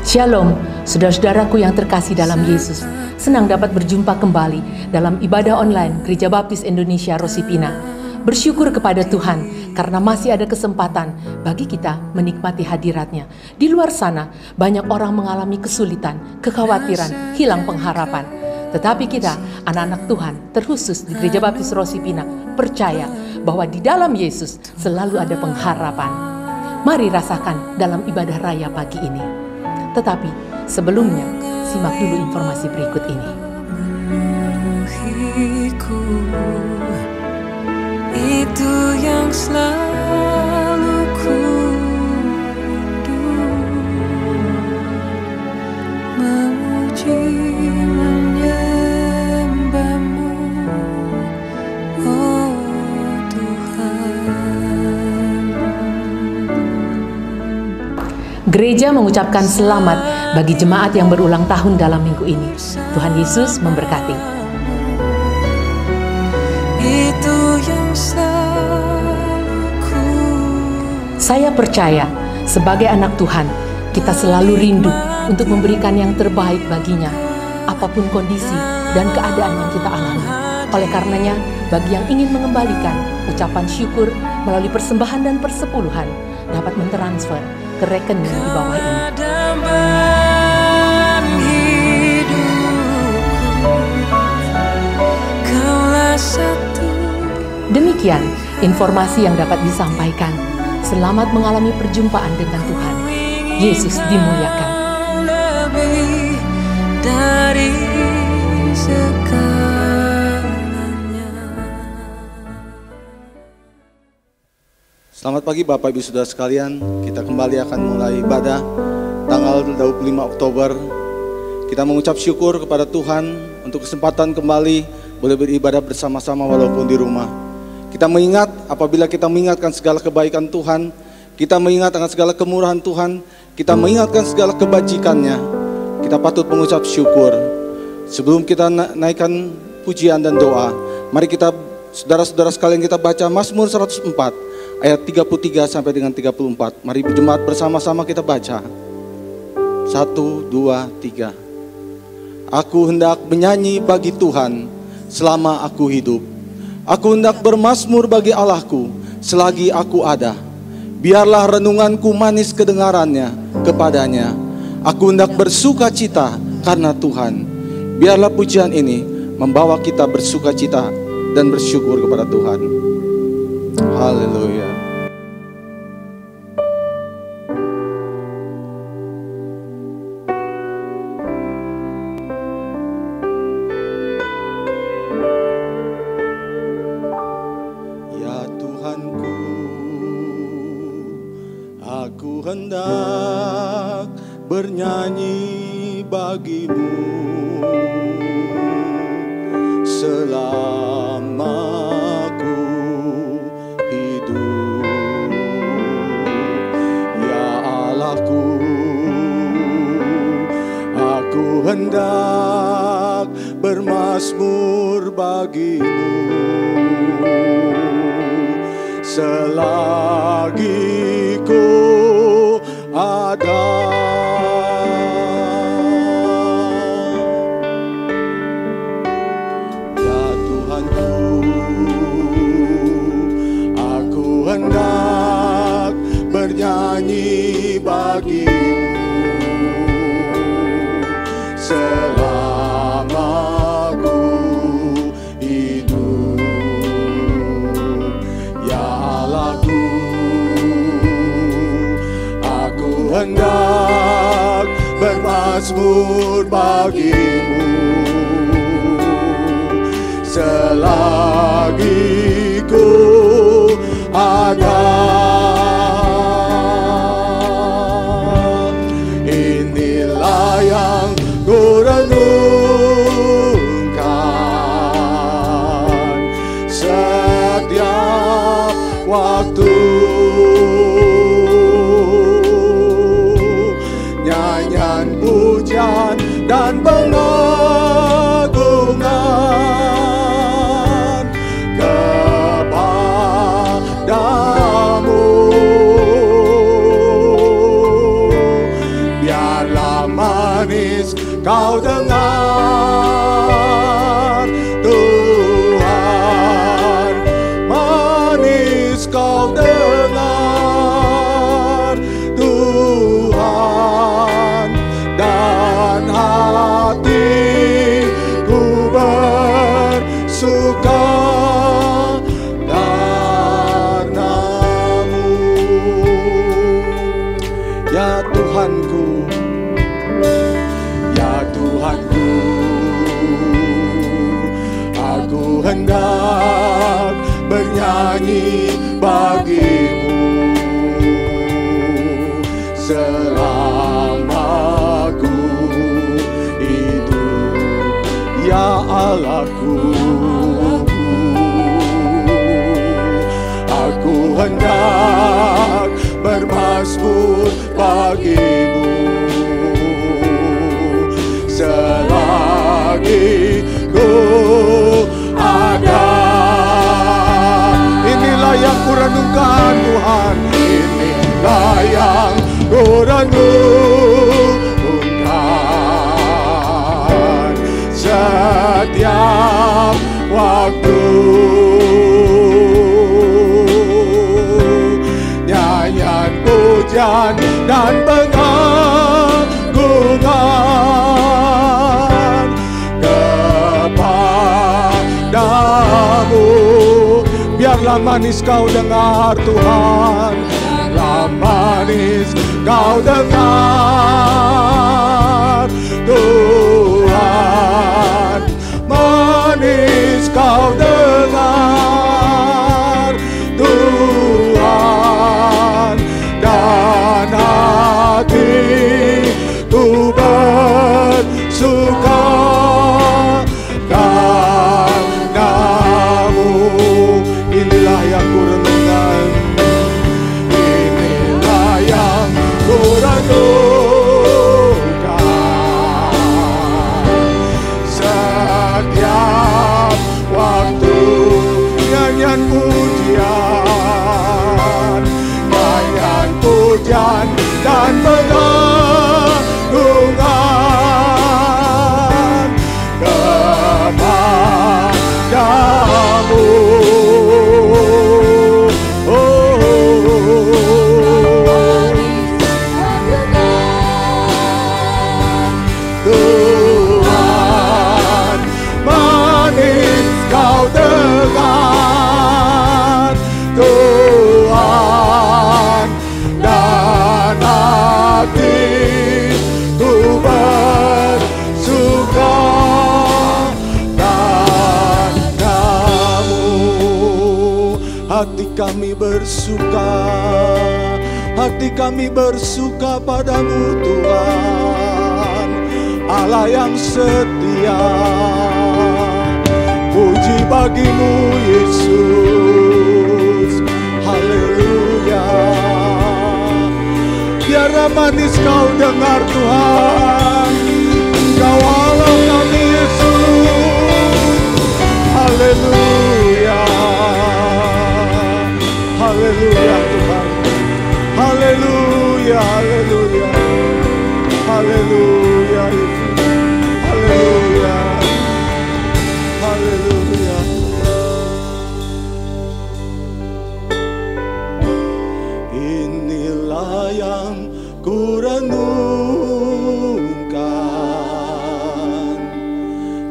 Shalom, saudara-saudaraku yang terkasih dalam Yesus. Senang dapat berjumpa kembali dalam ibadah online Gereja Baptis Indonesia Rosipina. Bersyukur kepada Tuhan karena masih ada kesempatan bagi kita menikmati hadirat-Nya. Di luar sana banyak orang mengalami kesulitan, kekhawatiran, hilang pengharapan. Tetapi kita, anak-anak Tuhan, terkhusus di Gereja Baptis Rosipina, percaya bahwa di dalam Yesus selalu ada pengharapan. Mari rasakan dalam ibadah raya pagi ini. Tetapi sebelumnya, simak dulu informasi berikut ini. Itu yang selalu ku rindu, memuji menyembah-Mu, oh Tuhan. Gereja mengucapkan selamat bagi jemaat yang berulang tahun dalam minggu ini. Tuhan Yesus memberkati. Itu yang selalu ku. Saya percaya sebagai anak Tuhan, kita selalu rindu untuk memberikan yang terbaik baginya, apapun kondisi dan keadaan yang kita alami. Oleh karenanya, bagi yang ingin mengembalikan ucapan syukur melalui persembahan dan persepuluhan, dapat mentransfer ke rekening di bawah ini. Dambaan hidupku, Kaulah satu. Demikian informasi yang dapat disampaikan. Selamat mengalami perjumpaan dengan Tuhan. Yesus dimuliakan. Lebih dari segalanya. Selamat pagi Bapak Ibu Saudara sekalian. Kita kembali akan mulai ibadah tanggal 25 Oktober. Kita mengucap syukur kepada Tuhan untuk kesempatan kembali boleh beribadah bersama-sama walaupun di rumah. Kita mengingat, apabila kita mengingatkan segala kebaikan Tuhan, kita mengingat akan segala kemurahan Tuhan, kita mengingatkan segala kebajikannya, kita patut mengucap syukur. Sebelum kita naikkan pujian dan doa, mari kita, saudara-saudara sekalian, kita baca Mazmur 104 ayat 33 sampai dengan 34. Mari jemaat bersama-sama kita baca. 1, 2, 3. Aku hendak menyanyi bagi Tuhan selama aku hidup. Aku hendak bermazmur bagi Allahku selagi aku ada. Biarlah renunganku manis kedengarannya kepadanya. Aku hendak bersuka cita karena Tuhan. Biarlah pujian ini membawa kita bersuka cita dan bersyukur kepada Tuhan. Haleluya. Aku hendak bernyanyi bagimu selama aku hidup, ya Allahku. Aku hendak bermazmur bagimu selagi ku ada. Ya Tuhanku, aku hendak bernyanyi bagimu selama aku hidup, ya Allahku. Aku hendak bermazmur bagimu selagi ku ada. Inilah yang ku hendak bernyanyi bagimu selama ku hidup, ya Allahku. Aku hendak bermazmur bagimu selagi ku ada. Inilah yang ku renungkan Tuhan, inilah yang ku renungkan setiap waktu. Nyanyian pujian dan pengagungan kepadamu. Biarlah manis kau dengar Tuhan, biarlah manis kau dengar Tuhan, manis kau dengar Tuhan, dan hatiku bersuka karena-Mu. Inilah yang ku renungkan, inilah yang ku renungkan setiap waktu. Nyanyian pujian, nyanyian pujian dan pengagungan kepadamu. Tuhan, manis kau dengar Tuhan, dan hatiku bersuka padamu. Hati kami bersuka, hati kami bersuka padamu Tuhan, Allah yang setia. Puji bagimu Yesus, haleluya. Biarlah manis kau dengar Tuhan, Engkau Allah kami Yesus, haleluya. Haleluya Tuhan, haleluya, haleluya, haleluya, haleluya, haleluya. Inilah yang ku renungkan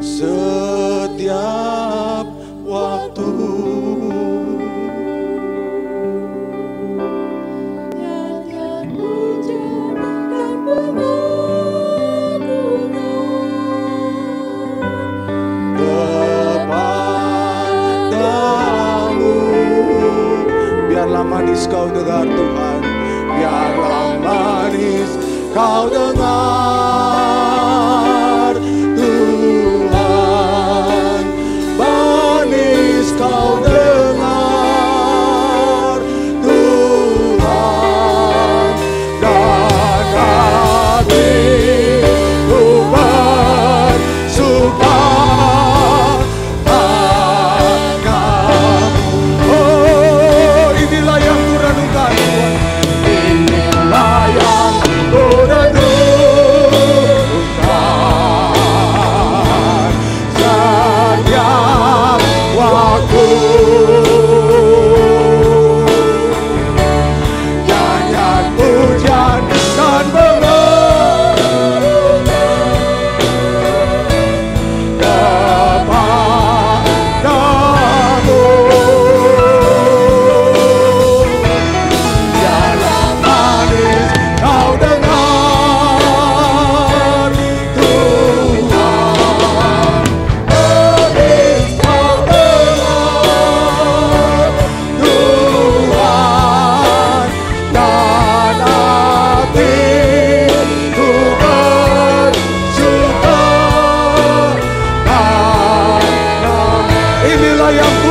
setiap waktu. Biarlah manis kau dengar Tuhan, biarlah manis kau dengar Tuhan, manis kau dengar Tuhan, dan hatiku bersuka. Inilah yang ku renungkan Tuhan, inilah yang ku renungkan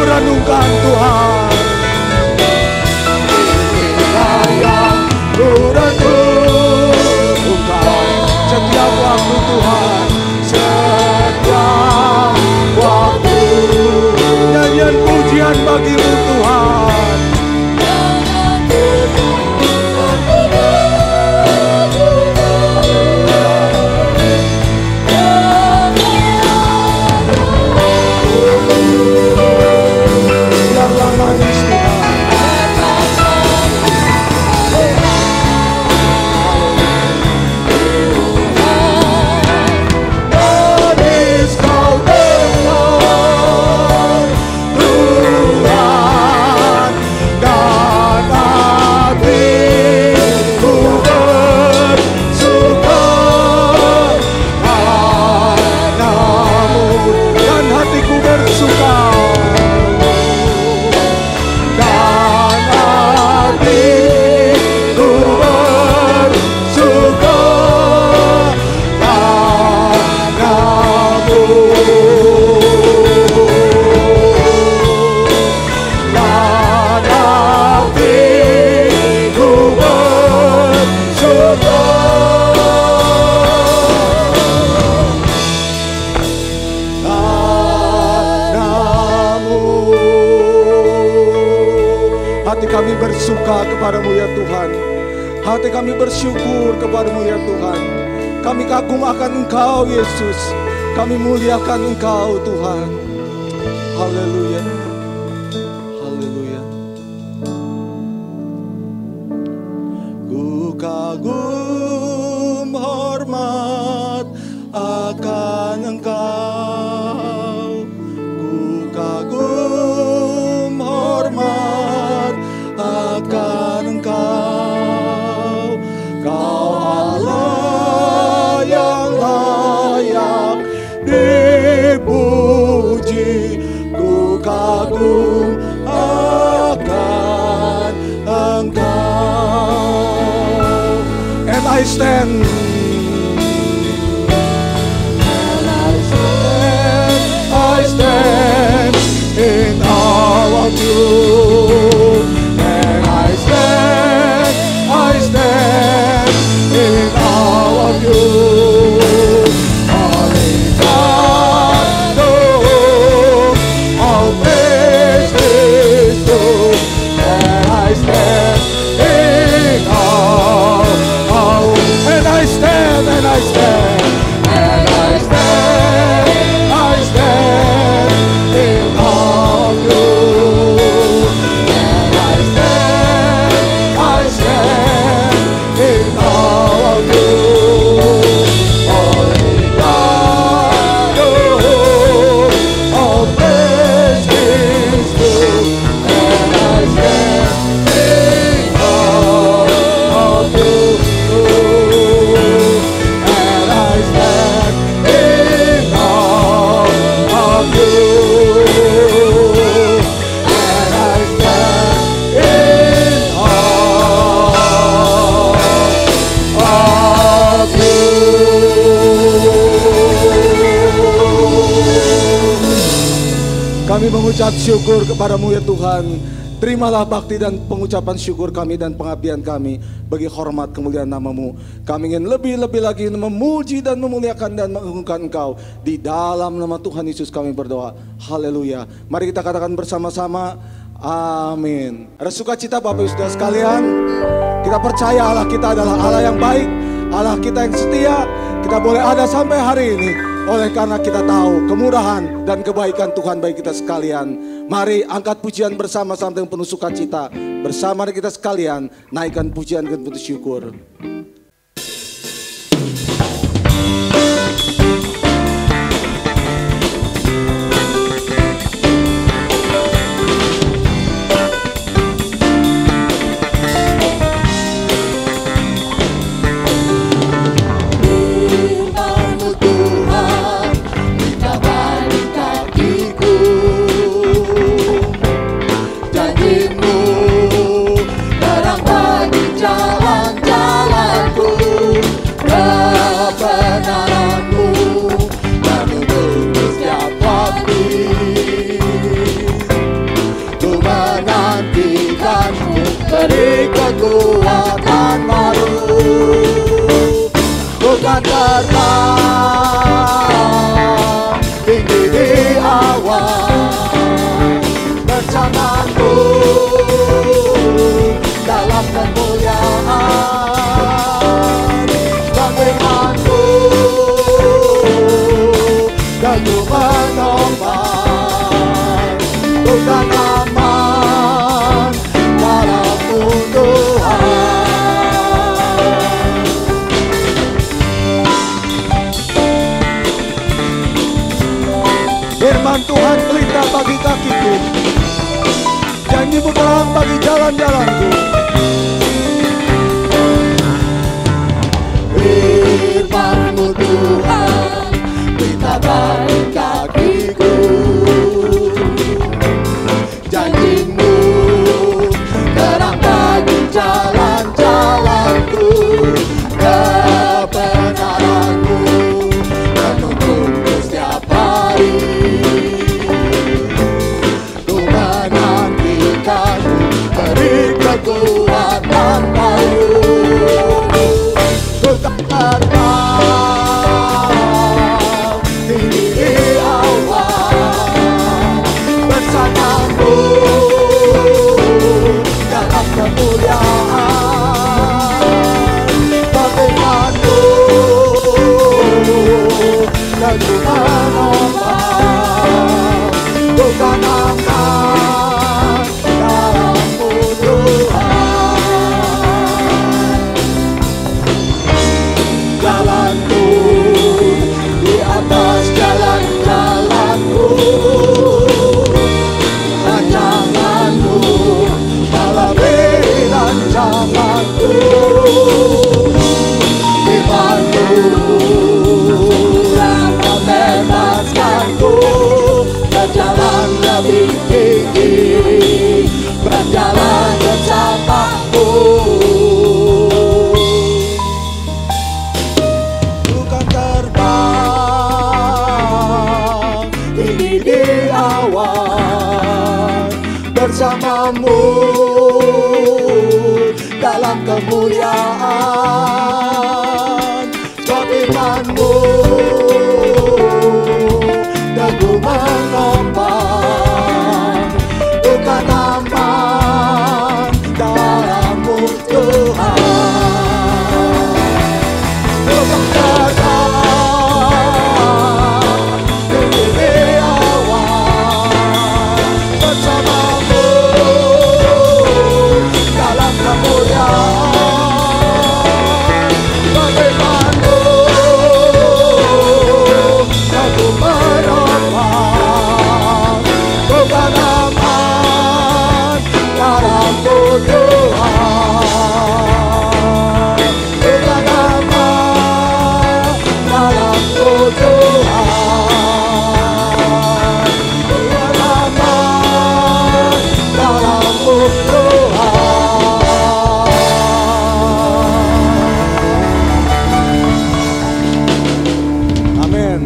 renungkan Tuhan. Inilah yang ku renungkan setiap waktu Tuhan, setiap waktu. Nyanyian pujian bagimu Tuhan. Biarlah manis Tuhan. Manis kau dengar Tuhan, dan hatiku bersuka padamu, dan hatiku bersuka, dan hatiku bersuka padamu, dan hatiku bersuka padamu. Hati kami bersuka kepadamu ya Tuhan. Hati kami bersyukur kepadamu ya Tuhan. Kami kagum akan Engkau Yesus. Kami muliakan Engkau Tuhan. Haleluya. Haleluya. Ku kagum hormat akan Engkau. Ku kagum hormat akan Engkau. Kau Allah yang layak dipuji. Ku kagum akan Engkau. And I stand. I stand in awe of you, and I stand in awe of you. Only God knows all praise is due, and I stand in awe of, and I stand, and I stand, and I stand. I stand in awe of you, and I stand in awe of you. Only God knows all praise is due, and I stand in awe of you, and I stand in awe of you, and I stand in awe of you. Kami mengucap syukur kepadamu ya Tuhan. Terimalah bakti dan pengucapan syukur kami dan pengabdian kami bagi hormat kemuliaan namamu. Kami ingin lebih-lebih lagi memuji dan memuliakan dan mengagungkan Engkau. Di dalam nama Tuhan Yesus kami berdoa. Haleluya. Mari kita katakan bersama-sama. Amin. Ada sukacita Bapak Ibu Saudara sekalian. Kita percaya Allah kita adalah Allah yang baik, Allah kita yang setia. Kita boleh ada sampai hari ini oleh karena kita tahu kemurahan dan kebaikan Tuhan bagi kita sekalian. Mari angkat pujian bersama-sama dengan penuh sukacita. Bersama kita sekalian naikkan pujian dengan penuh syukur. Janjimu terang bagi jalan-jalan awan bersamamu dalam kemuliaan. Firman-Mu teguh menopang, bukan aman dalam-Mu Tuhan. Firman Tuhan pelita bagi kakiku, janji-Mu terang bagi jalan-jalanku. Firman-Mu Tuhan pelita bagi kakiku, janji-Mu terang bagi jalan-jalanku. Kebenaran-Mu menuntunku setiap hari. Ku menantikan-Mu, beri kekuatan baru. Ku tak terbang tinggi awan bersama-Mu dalam kemuliaan. Firman-Mu teguh menopang, bukan aman dalam-Mu Tuhan. Jalanku di atas jalan-jalanku, rancangan-Mu melebihi rancanganku. Firman-Mu yang membebaskanku berjalan lebih tinggi, berjalan bersama-Mu. Bukan terbang tinggi di awan bersama-Mu dalam kemuliaan. Firman-Mu teguh menopang, bukan aman dalam-Mu Tuhan. Bukan terbang tinggi di awan bersama-Mu dalam kemuliaan. Firman-Mu teguh menopang, bukan aman dalam-Mu Tuhan. Bukan aman dalam-Mu Tuhan. Bukan aman dalam-Mu Tuhan. Amin.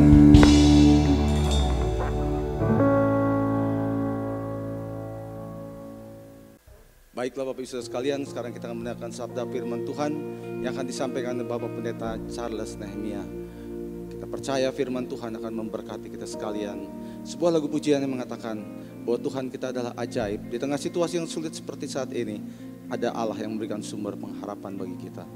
Baiklah Bapak Ibu Saudara sekalian, sekarang kita akan mendengarkan sabda firman Tuhan yang akan disampaikan oleh Bapak Pendeta Charles Nehemia. Kita percaya firman Tuhan akan memberkati kita sekalian. Sebuah lagu pujian yang mengatakan bahwa Tuhan kita adalah ajaib. Di tengah situasi yang sulit seperti saat ini, ada Allah yang memberikan sumber pengharapan bagi kita.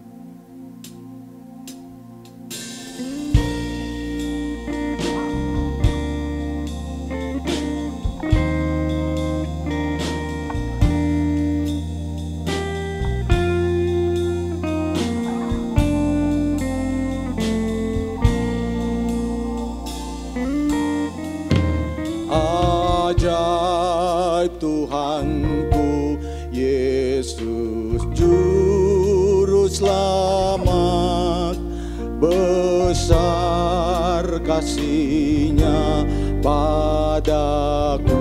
Ajaib Tuhanku, Yesus Juru Selamat, besar kasih-Nya padaku.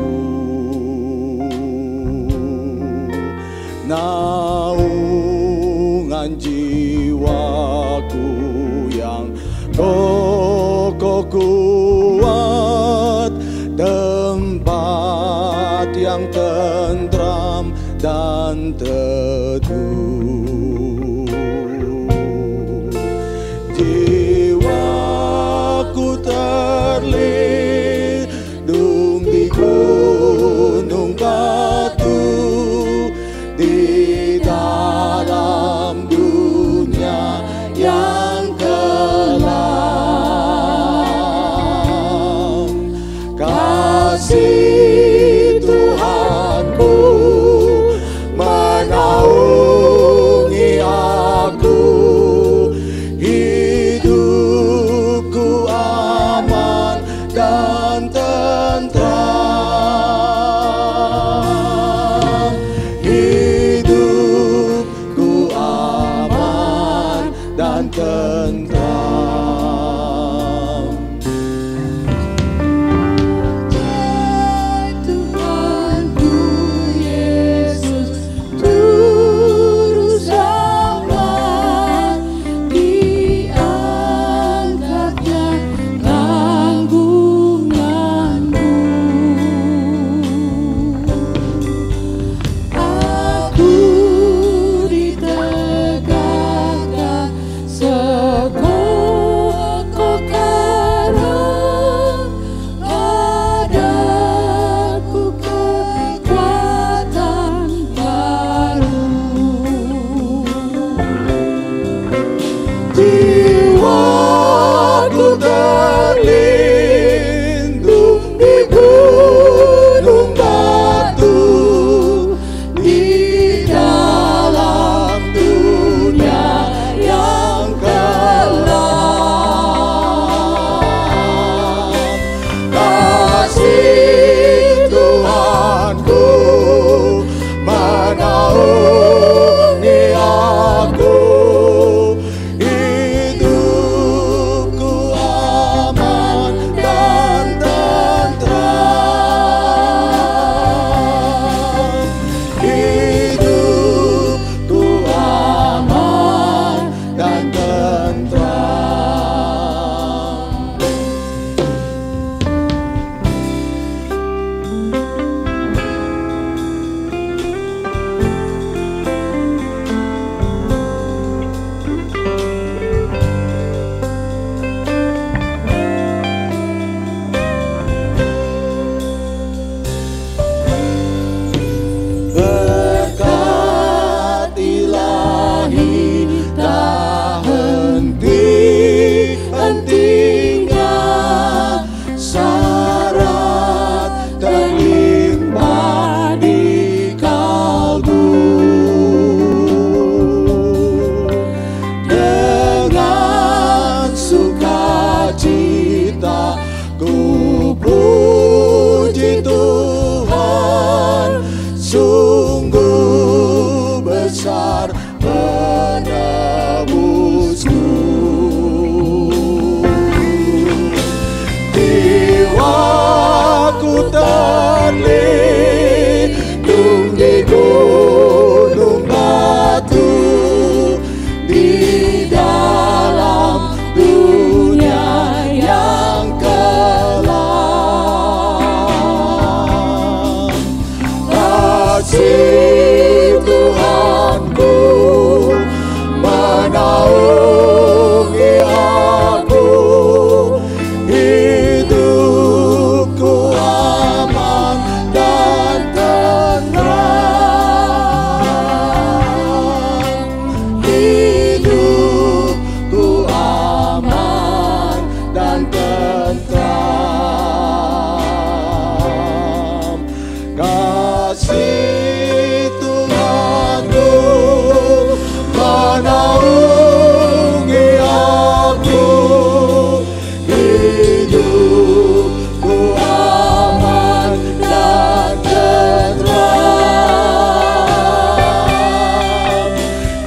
Naungan jiwaku yang kokoh kuat, tempat yang tentram dan teduh. Jiwaku terlindung Kasih Tuhanku menaungi aku, hidupku aman dan tentram, hidupku aman dan tentram. Jiwaku terlindung di gunung batu, di dalam dunia yang gelap. Kasih Tuhanku menaungi aku, sungguh besar penebusku. Jiwaku terlindung di gunung batu, di dalam dunia yang gelap. Kasih Tuhanku menaungi aku, hidupku aman dan tentram, hidupku aman dan tentram. Kasih Tuhanku menaungi aku, hidupku aman dan tentram,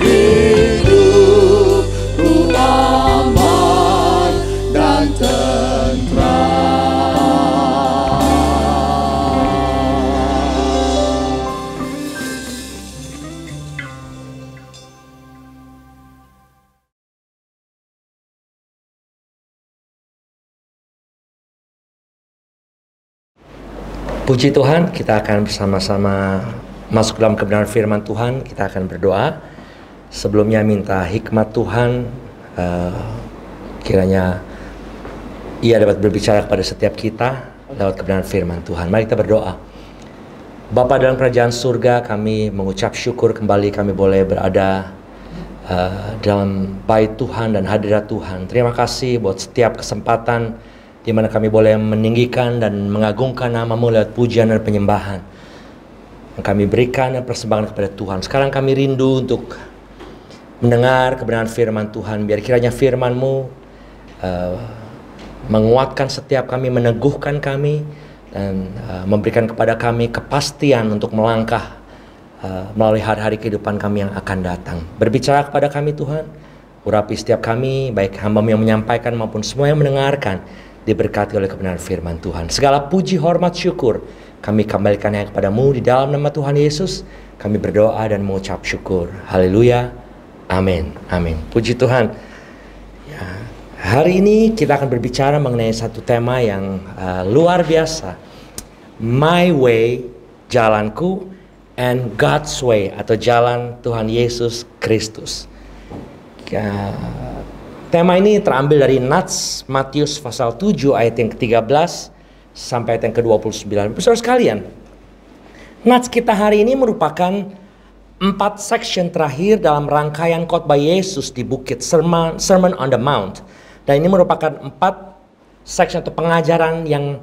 hidupku aman dan tentram. Puji Tuhan, kita akan bersama-sama masuk dalam kebenaran firman Tuhan. Kita akan berdoa. Sebelumnya minta hikmat Tuhan, kiranya Ia dapat berbicara kepada setiap kita lewat kebenaran firman Tuhan. Mari kita berdoa. Bapa dalam kerajaan surga, kami mengucap syukur kembali kami boleh berada dalam bait Tuhan dan hadirat Tuhan. Terima kasih buat setiap kesempatan di mana kami boleh meninggikan dan mengagungkan nama-Mu lewat pujian dan penyembahan yang kami berikan dan persembahkan kepada Tuhan. Sekarang kami rindu untuk mendengar kebenaran firman Tuhan. Biar kiranya firman-Mu menguatkan setiap kami, meneguhkan kami, dan memberikan kepada kami kepastian untuk melangkah melalui hari-hari kehidupan kami yang akan datang. Berbicara kepada kami Tuhan, urapi setiap kami, baik hamba-Mu yang menyampaikan maupun semua yang mendengarkan, diberkati oleh kebenaran firman Tuhan. Segala puji, hormat, syukur kami kembalikannya kepada-Mu di dalam nama Tuhan Yesus. Kami berdoa dan mengucap syukur. Haleluya. Amin. Amin. Puji Tuhan. Ya, hari ini kita akan berbicara mengenai satu tema yang luar biasa. My way, jalanku, and God's way, atau jalan Tuhan Yesus Kristus. Tema ini terambil dari Nats Matius pasal 7 ayat yang ke-13 sampai ayat yang ke-29. Saudara sekalian, Nats kita hari ini merupakan 4 section terakhir dalam rangkaian khotbah Yesus di bukit Sermon on the Mount. Dan ini merupakan 4 section atau pengajaran yang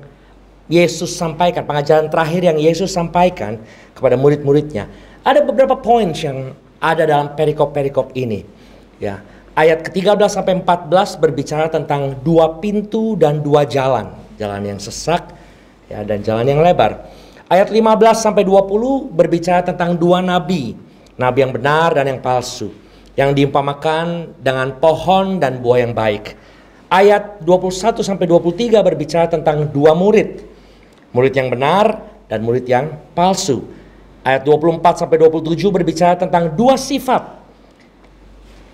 Yesus sampaikan, pengajaran terakhir yang Yesus sampaikan kepada murid-muridnya. Ada beberapa points yang ada dalam perikop-perikop ini. Ya. Ayat ke-13 sampai 14 berbicara tentang 2 pintu dan 2 jalan. Jalan yang sesak ya, dan jalan yang lebar. Ayat 15 sampai 20 berbicara tentang 2 nabi. Nabi yang benar dan yang palsu. Yang diumpamakan dengan pohon dan buah yang baik. Ayat 21 sampai 23 berbicara tentang 2 murid. Murid yang benar dan murid yang palsu. Ayat 24 sampai 27 berbicara tentang 2 sifat.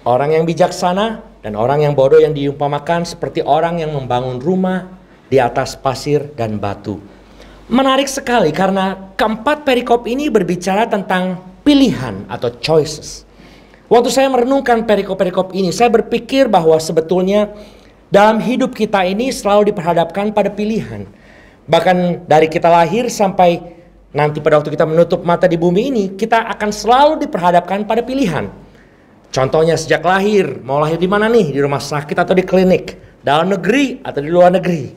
Orang yang bijaksana dan orang yang bodoh, yang diumpamakan seperti orang yang membangun rumah di atas pasir dan batu. Menarik sekali karena keempat perikop ini berbicara tentang pilihan atau choices. Waktu saya merenungkan perikop-perikop ini, saya berpikir bahwa sebetulnya dalam hidup kita ini selalu diperhadapkan pada pilihan. Bahkan dari kita lahir sampai nanti pada waktu kita menutup mata di bumi ini, kita akan selalu diperhadapkan pada pilihan. Contohnya sejak lahir, mau lahir di mana nih? Di rumah sakit atau di klinik? Dalam negeri atau di luar negeri?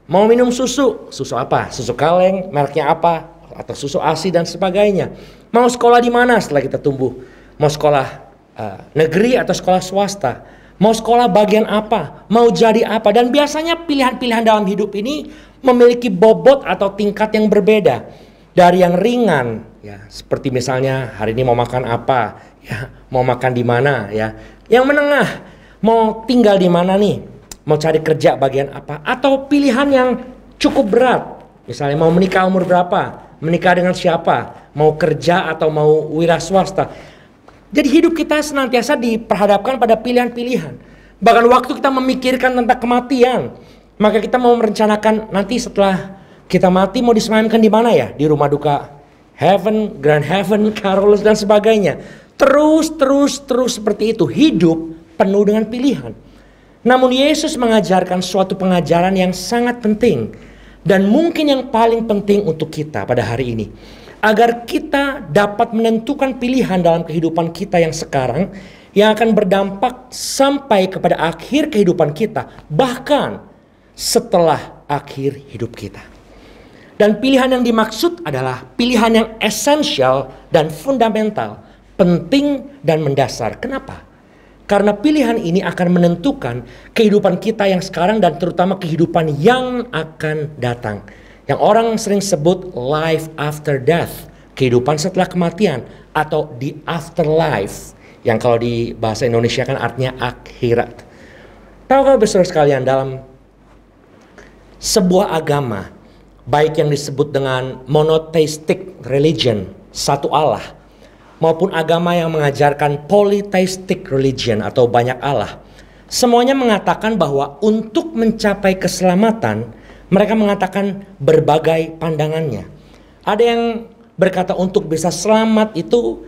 Mau minum susu? Susu apa? Susu kaleng, mereknya apa? Atau susu ASI dan sebagainya. Mau sekolah di mana setelah kita tumbuh? Mau sekolah negeri atau sekolah swasta? Mau sekolah bagian apa? Mau jadi apa? Dan biasanya pilihan-pilihan dalam hidup ini memiliki bobot atau tingkat yang berbeda. Dari yang ringan, ya, seperti misalnya hari ini mau makan apa, ya, mau makan di mana, ya. Yang menengah, mau tinggal di mana nih, mau cari kerja bagian apa, atau pilihan yang cukup berat, misalnya mau menikah umur berapa, menikah dengan siapa, mau kerja atau mau wira swasta. Jadi hidup kita senantiasa diperhadapkan pada pilihan-pilihan. Bahkan waktu kita memikirkan tentang kematian, maka kita mau merencanakan nanti setelah kita mati mau disemayamkan di mana ya? Di rumah duka heaven, grand heaven, Carolus dan sebagainya. Terus seperti itu. Hidup penuh dengan pilihan. Namun Yesus mengajarkan suatu pengajaran yang sangat penting. Dan mungkin yang paling penting untuk kita pada hari ini. Agar kita dapat menentukan pilihan dalam kehidupan kita yang sekarang. Yang akan berdampak sampai kepada akhir kehidupan kita. Bahkan setelah akhir hidup kita. Dan pilihan yang dimaksud adalah pilihan yang esensial dan fundamental, penting dan mendasar. Kenapa? Karena pilihan ini akan menentukan kehidupan kita yang sekarang dan terutama kehidupan yang akan datang. Yang orang sering sebut life after death, kehidupan setelah kematian atau the afterlife, yang kalau di bahasa Indonesia kan artinya akhirat. Tahukah saudara sekalian, dalam sebuah agama, baik yang disebut dengan monotheistic religion, satu Allah, maupun agama yang mengajarkan polytheistic religion atau banyak Allah, semuanya mengatakan bahwa untuk mencapai keselamatan, mereka mengatakan berbagai pandangannya. Ada yang berkata untuk bisa selamat itu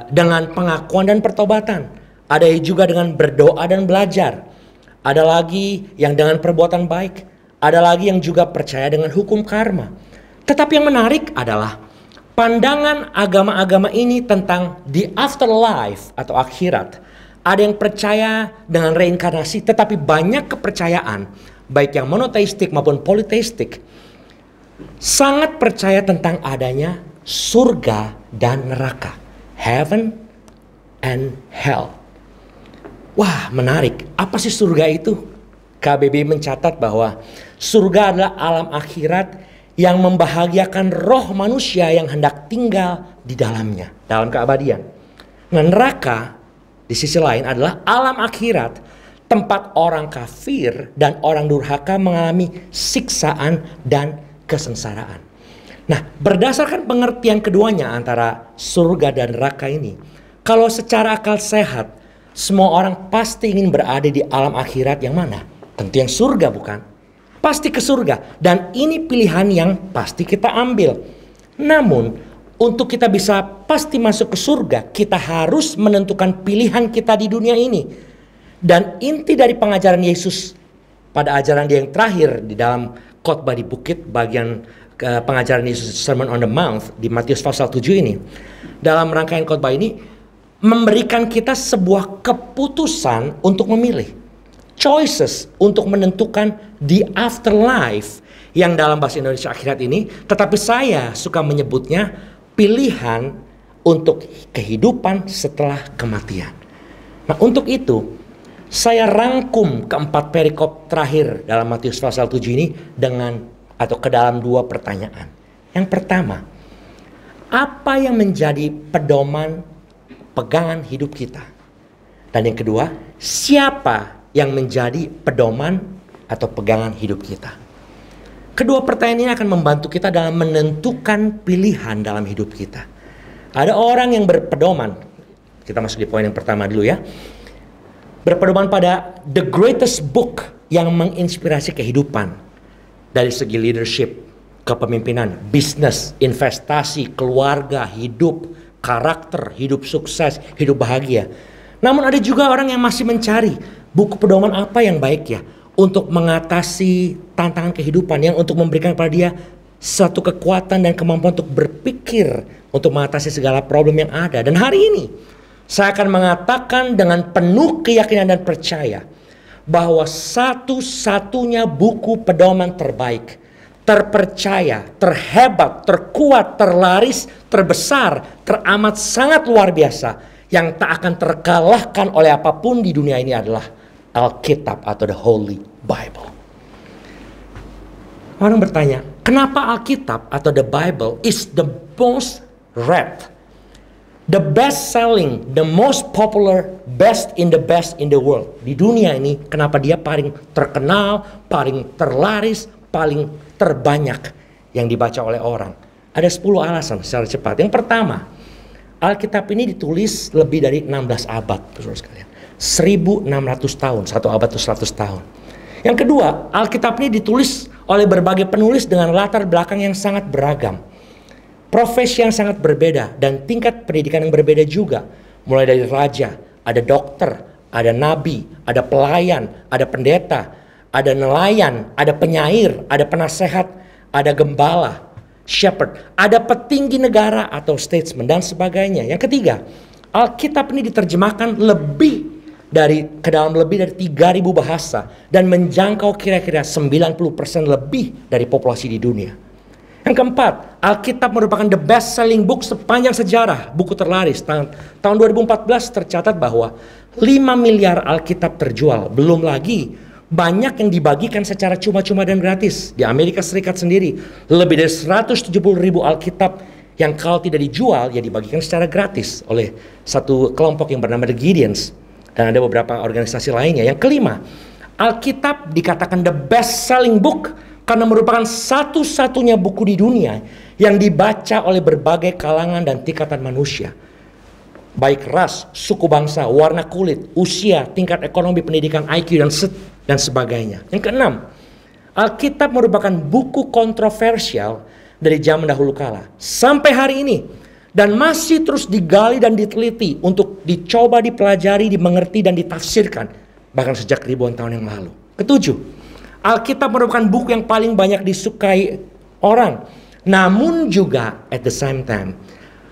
dengan pengakuan dan pertobatan. Ada juga dengan berdoa dan belajar. Ada lagi yang dengan perbuatan baik. Ada lagi yang juga percaya dengan hukum karma. Tetapi yang menarik adalah pandangan agama-agama ini tentang the afterlife atau akhirat. Ada yang percaya dengan reinkarnasi, tetapi banyak kepercayaan baik yang monoteistik maupun politeistik, sangat percaya tentang adanya surga dan neraka, heaven and hell. Wah, menarik. Apa sih surga itu? KBBI mencatat bahwa surga adalah alam akhirat yang membahagiakan roh manusia yang hendak tinggal di dalamnya, dalam keabadian. Nah, neraka di sisi lain adalah alam akhirat, tempat orang kafir dan orang durhaka mengalami siksaan dan kesengsaraan. Nah, berdasarkan pengertian keduanya antara surga dan neraka ini, kalau secara akal sehat, semua orang pasti ingin berada di alam akhirat yang mana? Tentu yang surga, bukan? Pasti ke surga. Dan ini pilihan yang pasti kita ambil. Namun, untuk kita bisa pasti masuk ke surga, kita harus menentukan pilihan kita di dunia ini. Dan inti dari pengajaran Yesus pada ajaran dia yang terakhir di dalam khotbah di bukit, bagian pengajaran Yesus Sermon on the Mount di Matius pasal 7 ini, dalam rangkaian khotbah ini memberikan kita sebuah keputusan untuk memilih, choices untuk menentukan the afterlife, yang dalam bahasa Indonesia akhirat ini, tetapi saya suka menyebutnya pilihan untuk kehidupan setelah kematian. Nah, untuk itu saya rangkum keempat perikop terakhir dalam Matius pasal 7 ini ke dalam dua pertanyaan. Yang pertama, apa yang menjadi pedoman pegangan hidup kita? Dan yang kedua, siapa yang menjadi pedoman atau pegangan hidup kita? Kedua pertanyaan ini akan membantu kita dalam menentukan pilihan dalam hidup kita. Ada orang yang berpedoman, kita masuk di poin yang pertama dulu ya, berpedoman pada the greatest book yang menginspirasi kehidupan dari segi leadership, kepemimpinan, bisnis, investasi, keluarga, hidup, karakter, hidup sukses, hidup bahagia. Namun ada juga orang yang masih mencari buku pedoman apa yang baik ya untuk mengatasi tantangan kehidupan, yang untuk memberikan kepada dia satu kekuatan dan kemampuan untuk berpikir untuk mengatasi segala problem yang ada. Dan hari ini saya akan mengatakan dengan penuh keyakinan dan percaya bahwa satu-satunya buku pedoman terbaik, terpercaya, terhebat, terkuat, terlaris, terbesar, teramat sangat luar biasa, yang tak akan terkalahkan oleh apapun di dunia ini adalah Alkitab atau the Holy Bible. Orang bertanya, kenapa Alkitab atau the Bible is the most read, the best selling, the most popular, best in the world. Di dunia ini, kenapa dia paling terkenal, paling terlaris, paling terbanyak yang dibaca oleh orang? Ada 10 alasan secara cepat. Yang pertama, Alkitab ini ditulis lebih dari 16 abad, saudara sekalian. 1600 tahun, satu abad itu 100 tahun. Yang kedua, Alkitab ini ditulis oleh berbagai penulis dengan latar belakang yang sangat beragam, profesi yang sangat berbeda, dan tingkat pendidikan yang berbeda juga. Mulai dari raja, ada dokter, ada nabi, ada pelayan, ada pendeta, ada nelayan, ada penyair, ada penasehat, ada gembala, shepherd, ada petinggi negara atau statesman, dan sebagainya. Yang ketiga, Alkitab ini diterjemahkan ke dalam lebih dari 3.000 bahasa dan menjangkau kira-kira 90% lebih dari populasi di dunia. Yang keempat, Alkitab merupakan the best selling book sepanjang sejarah, buku terlaris. Tahun 2014 tercatat bahwa 5 miliar Alkitab terjual. Belum lagi banyak yang dibagikan secara cuma-cuma dan gratis. Di Amerika Serikat sendiri, lebih dari 170.000 Alkitab yang kalau tidak dijual, ya dibagikan secara gratis oleh satu kelompok yang bernama The Gideons. Dan ada beberapa organisasi lainnya. Yang kelima, Alkitab dikatakan the best selling book karena merupakan satu-satunya buku di dunia yang dibaca oleh berbagai kalangan dan tingkatan manusia. Baik ras, suku bangsa, warna kulit, usia, tingkat ekonomi, pendidikan, IQ, dan sebagainya. Yang keenam, Alkitab merupakan buku kontroversial dari zaman dahulu kala sampai hari ini, dan masih terus digali dan diteliti untuk dicoba dipelajari, dimengerti, dan ditafsirkan bahkan sejak ribuan tahun yang lalu. Ketujuh, Alkitab merupakan buku yang paling banyak disukai orang, namun juga at the same time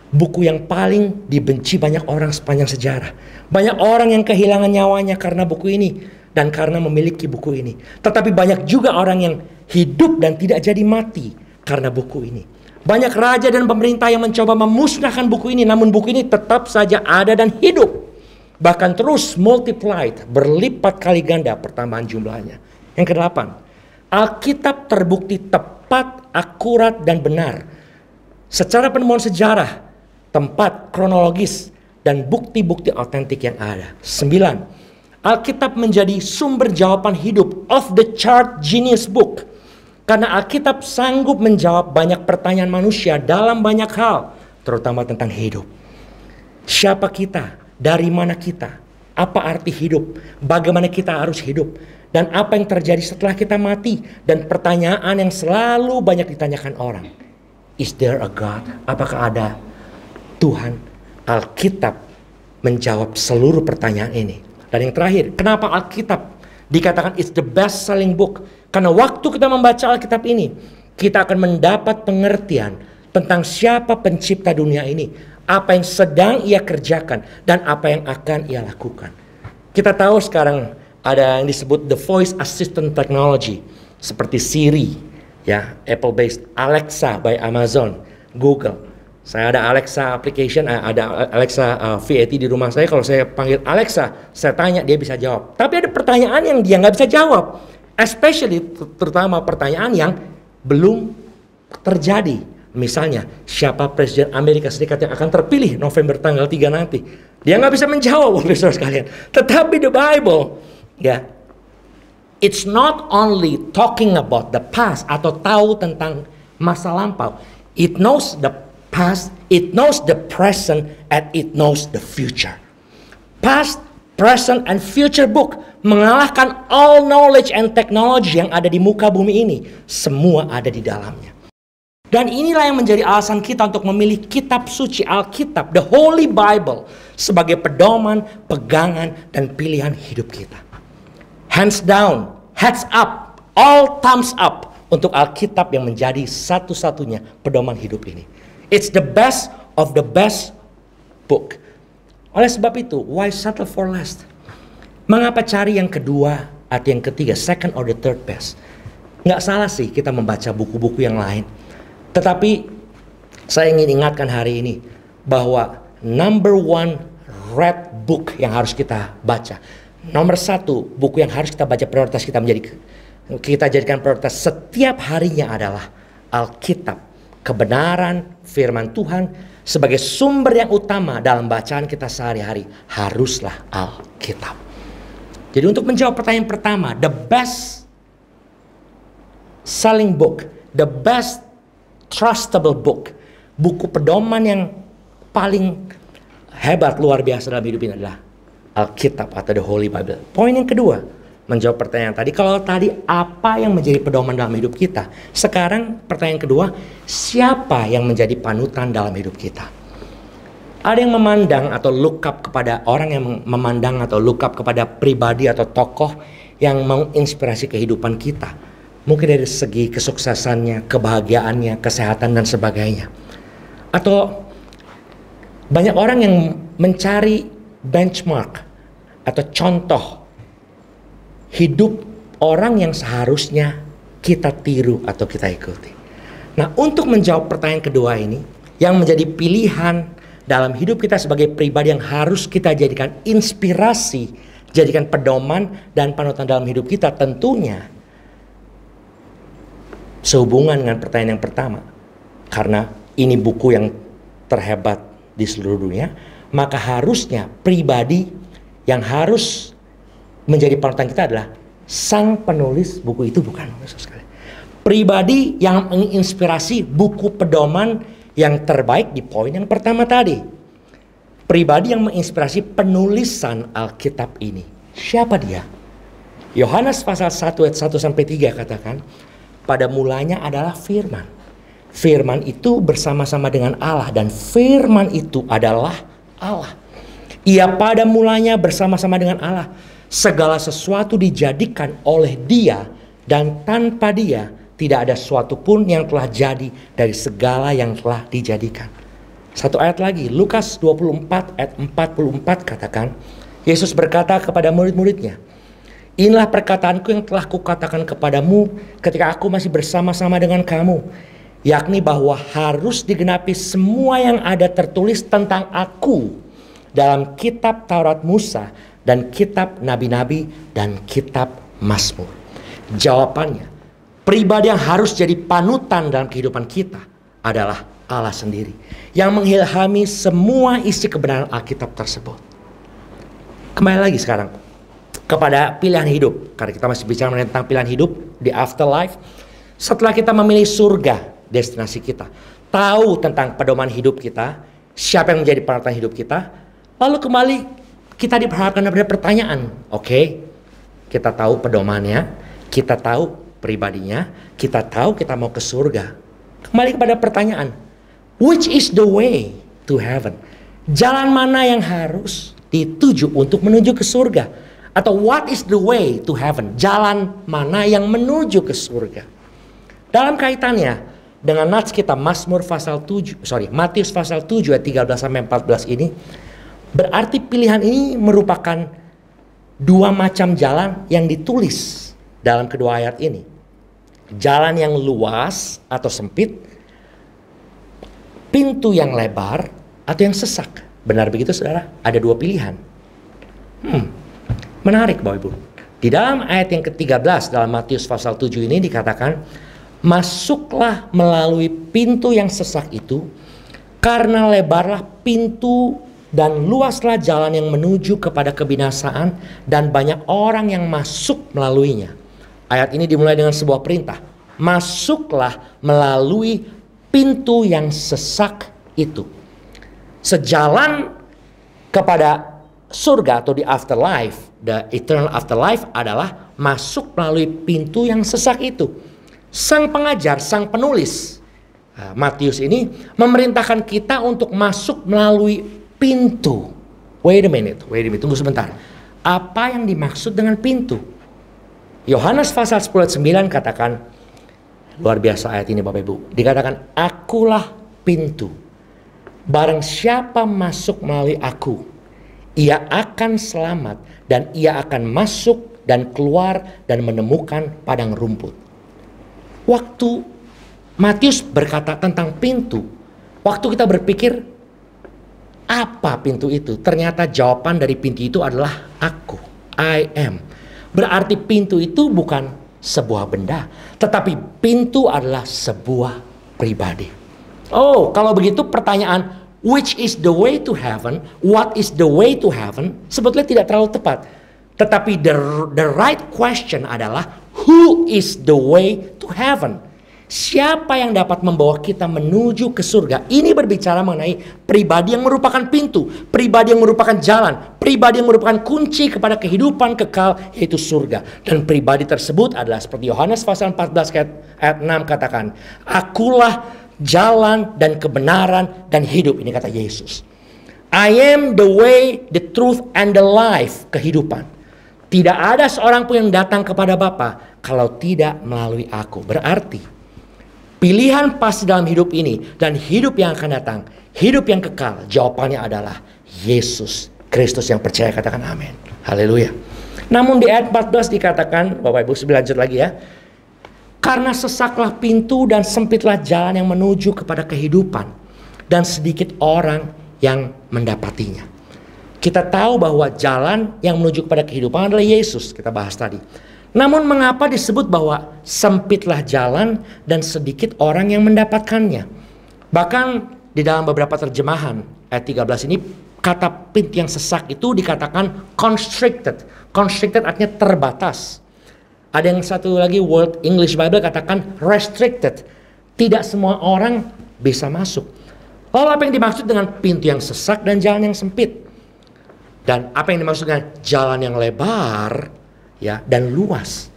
buku yang paling dibenci banyak orang sepanjang sejarah. Banyak orang yang kehilangan nyawanya karena buku ini. dan karena memiliki buku ini. Tetapi banyak juga orang yang hidup dan tidak jadi mati karena buku ini. Banyak raja dan pemerintah yang mencoba memusnahkan buku ini, namun buku ini tetap saja ada dan hidup. Bahkan terus multiplied, berlipat kali ganda pertambahan jumlahnya. Yang kedelapan, Alkitab terbukti tepat, akurat, dan benar secara penemuan sejarah, tempat, kronologis, dan bukti-bukti autentik yang ada. 9. Alkitab menjadi sumber jawaban hidup, off the chart genius book. Karena Alkitab sanggup menjawab banyak pertanyaan manusia dalam banyak hal, terutama tentang hidup. Siapa kita? Dari mana kita? Apa arti hidup? Bagaimana kita harus hidup? Dan apa yang terjadi setelah kita mati? Dan pertanyaan yang selalu banyak ditanyakan orang. Is there a God? Apakah ada Tuhan? Alkitab menjawab seluruh pertanyaan ini. Dan yang terakhir, kenapa Alkitab dikatakan it's the best selling book? Karena waktu kita membaca Alkitab ini, kita akan mendapat pengertian tentang siapa pencipta dunia ini, apa yang sedang ia kerjakan, dan apa yang akan ia lakukan. Kita tahu sekarang ada yang disebut the voice assistant technology, seperti Siri, ya, Apple based, Alexa by Amazon, Google. Saya ada Alexa application, ada Alexa VAT di rumah saya. Kalau saya panggil Alexa, saya tanya, dia bisa jawab. Tapi ada pertanyaan yang dia nggak bisa jawab, especially terutama pertanyaan yang belum terjadi. Misalnya, siapa Presiden Amerika Serikat yang akan terpilih November tanggal 3 nanti? Dia nggak bisa menjawab, saudara sekalian. Tetapi the Bible, ya, it's not only talking about the past atau tahu tentang masa lampau. It knows the past, it knows the present, and it knows the future. Past, present, and future book mengalahkan all knowledge and technology yang ada di muka bumi ini. Semua ada di dalamnya. Dan inilah yang menjadi alasan kita untuk memilih kitab suci Alkitab, the Holy Bible, sebagai pedoman, pegangan, dan pilihan hidup kita. Hands down, heads up, all thumbs up untuk Alkitab yang menjadi satu-satunya pedoman hidup ini. It's the best of the best book. Oleh sebab itu, why settle for less? Mengapa cari yang kedua atau yang ketiga, second or the third best? Nggak salah sih kita membaca buku-buku yang lain. Tetapi saya ingin ingatkan hari ini bahwa number one read book yang harus kita baca, nomor satu buku yang harus kita baca, prioritas kita jadikan prioritas setiap harinya adalah Alkitab, kebenaran firman Tuhan sebagai sumber yang utama dalam bacaan kita sehari-hari haruslah Alkitab. Jadi untuk menjawab pertanyaan pertama, the best selling book, the best trustable book, buku pedoman yang paling hebat, luar biasa dalam hidup ini adalah Alkitab atau the Holy Bible. Poin yang kedua, menjawab pertanyaan tadi. Kalau tadi apa yang menjadi pedoman dalam hidup kita, sekarang pertanyaan kedua, siapa yang menjadi panutan dalam hidup kita? Ada yang memandang atau look up kepada orang yang memandang atau look up kepada pribadi atau tokoh yang menginspirasi kehidupan kita. Mungkin dari segi kesuksesannya, kebahagiaannya, kesehatan, dan sebagainya. Atau banyak orang yang mencari benchmark atau contoh hidup orang yang seharusnya kita tiru atau kita ikuti. Nah, untuk menjawab pertanyaan kedua ini, yang menjadi pilihan dalam hidup kita sebagai pribadi yang harus kita jadikan inspirasi, jadikan pedoman dan panutan dalam hidup kita, tentunya sehubungan dengan pertanyaan yang pertama. Karena ini buku yang terhebat di seluruh dunia, maka harusnya pribadi yang harus menjadi panutan kita adalah sang penulis buku itu, bukan? Pribadi yang menginspirasi buku pedoman yang terbaik di poin yang pertama tadi. Pribadi yang menginspirasi penulisan Alkitab ini. Siapa dia? Yohanes pasal 1 ayat 1-3 katakan, pada mulanya adalah firman. Firman itu bersama-sama dengan Allah, dan firman itu adalah Allah. Ia pada mulanya bersama-sama dengan Allah. Segala sesuatu dijadikan oleh Dia, dan tanpa Dia tidak ada sesuatu pun yang telah jadi dari segala yang telah dijadikan. Satu ayat lagi, Lukas 24 ayat 44 katakan, Yesus berkata kepada murid-muridnya, Inilah perkataanku yang telah kukatakan kepadamu ketika aku masih bersama-sama dengan kamu, yakni bahwa harus digenapi semua yang ada tertulis tentang aku dalam kitab Taurat Musa dan kitab Nabi-Nabi dan kitab Mazmur. Jawabannya, pribadi yang harus jadi panutan dalam kehidupan kita adalah Allah sendiri yang mengilhami semua isi kebenaran Alkitab tersebut. Kembali lagi sekarang kepada pilihan hidup, karena kita masih bicara tentang pilihan hidup di afterlife. Setelah kita memilih surga, destinasi kita, tahu tentang pedoman hidup kita, siapa yang menjadi panutan hidup kita, lalu kembali kita diperhadapkan pada pertanyaan. Oke, kita tahu pedomannya, kita tahu pribadinya, kita tahu kita mau ke surga. Kembali kepada pertanyaan, which is the way to heaven? Jalan mana yang harus dituju untuk menuju ke surga? Atau what is the way to heaven? Jalan mana yang menuju ke surga? Dalam kaitannya dengan nats kita Matius pasal 7 ayat 13 sampai 14 ini, berarti pilihan ini merupakan dua macam jalan yang ditulis dalam kedua ayat ini. Jalan yang luas atau sempit, pintu yang lebar atau yang sesak. Benar begitu saudara? Ada dua pilihan. Menarik Bapak Ibu. Di dalam ayat yang ke-13 dalam Matius pasal 7 ini dikatakan, masuklah melalui pintu yang sesak itu, karena lebarlah pintu dan luaslah jalan yang menuju kepada kebinasaan, dan banyak orang yang masuk melaluinya. Ayat ini dimulai dengan sebuah perintah. Masuklah melalui pintu yang sesak itu. Sejalan kepada surga atau di afterlife, the eternal afterlife adalah masuk melalui pintu yang sesak itu. Sang pengajar, sang penulis Matius ini memerintahkan kita untuk masuk melalui pintu. Wait a minute, tunggu sebentar. Apa yang dimaksud dengan pintu? Yohanes pasal 10 ayat 9 katakan, luar biasa ayat ini Bapak Ibu. Dikatakan, akulah pintu. Barang siapa masuk melalui aku, ia akan selamat dan ia akan masuk dan keluar dan menemukan padang rumput. Waktu Matius berkata tentang pintu, waktu kita berpikir apa pintu itu? Ternyata jawaban dari pintu itu adalah aku, I am. Berarti pintu itu bukan sebuah benda, tetapi pintu adalah sebuah pribadi. Oh, kalau begitu pertanyaan which is the way to heaven, what is the way to heaven, sebetulnya tidak terlalu tepat. Tetapi the right question adalah who is the way to heaven? Siapa yang dapat membawa kita menuju ke surga? Ini berbicara mengenai pribadi yang merupakan pintu, pribadi yang merupakan jalan, pribadi yang merupakan kunci kepada kehidupan kekal, yaitu surga. Dan pribadi tersebut adalah seperti Yohanes pasal 14 ayat 6 katakan, akulah jalan dan kebenaran dan hidup. Ini kata Yesus. I am the way, the truth, and the life. Kehidupan. Tidak ada seorang pun yang datang kepada Bapa kalau tidak melalui aku. Berarti pilihan pasti dalam hidup ini dan hidup yang akan datang, hidup yang kekal, jawabannya adalah Yesus Kristus yang percaya. Katakan amin. Haleluya. Namun di ayat 14 dikatakan, Bapak Ibu lanjut lagi ya, karena sesaklah pintu dan sempitlah jalan yang menuju kepada kehidupan, dan sedikit orang yang mendapatinya. Kita tahu bahwa jalan yang menuju kepada kehidupan adalah Yesus, kita bahas tadi. Namun mengapa disebut bahwa sempitlah jalan dan sedikit orang yang mendapatkannya? Bahkan di dalam beberapa terjemahan ayat 13 ini, kata pintu yang sesak itu dikatakan constricted. Constricted artinya terbatas. Ada yang satu lagi World English Bible katakan restricted. Tidak semua orang bisa masuk. Lalu apa yang dimaksud dengan pintu yang sesak dan jalan yang sempit? Dan apa yang dimaksud dengan jalan yang lebar ya dan luas?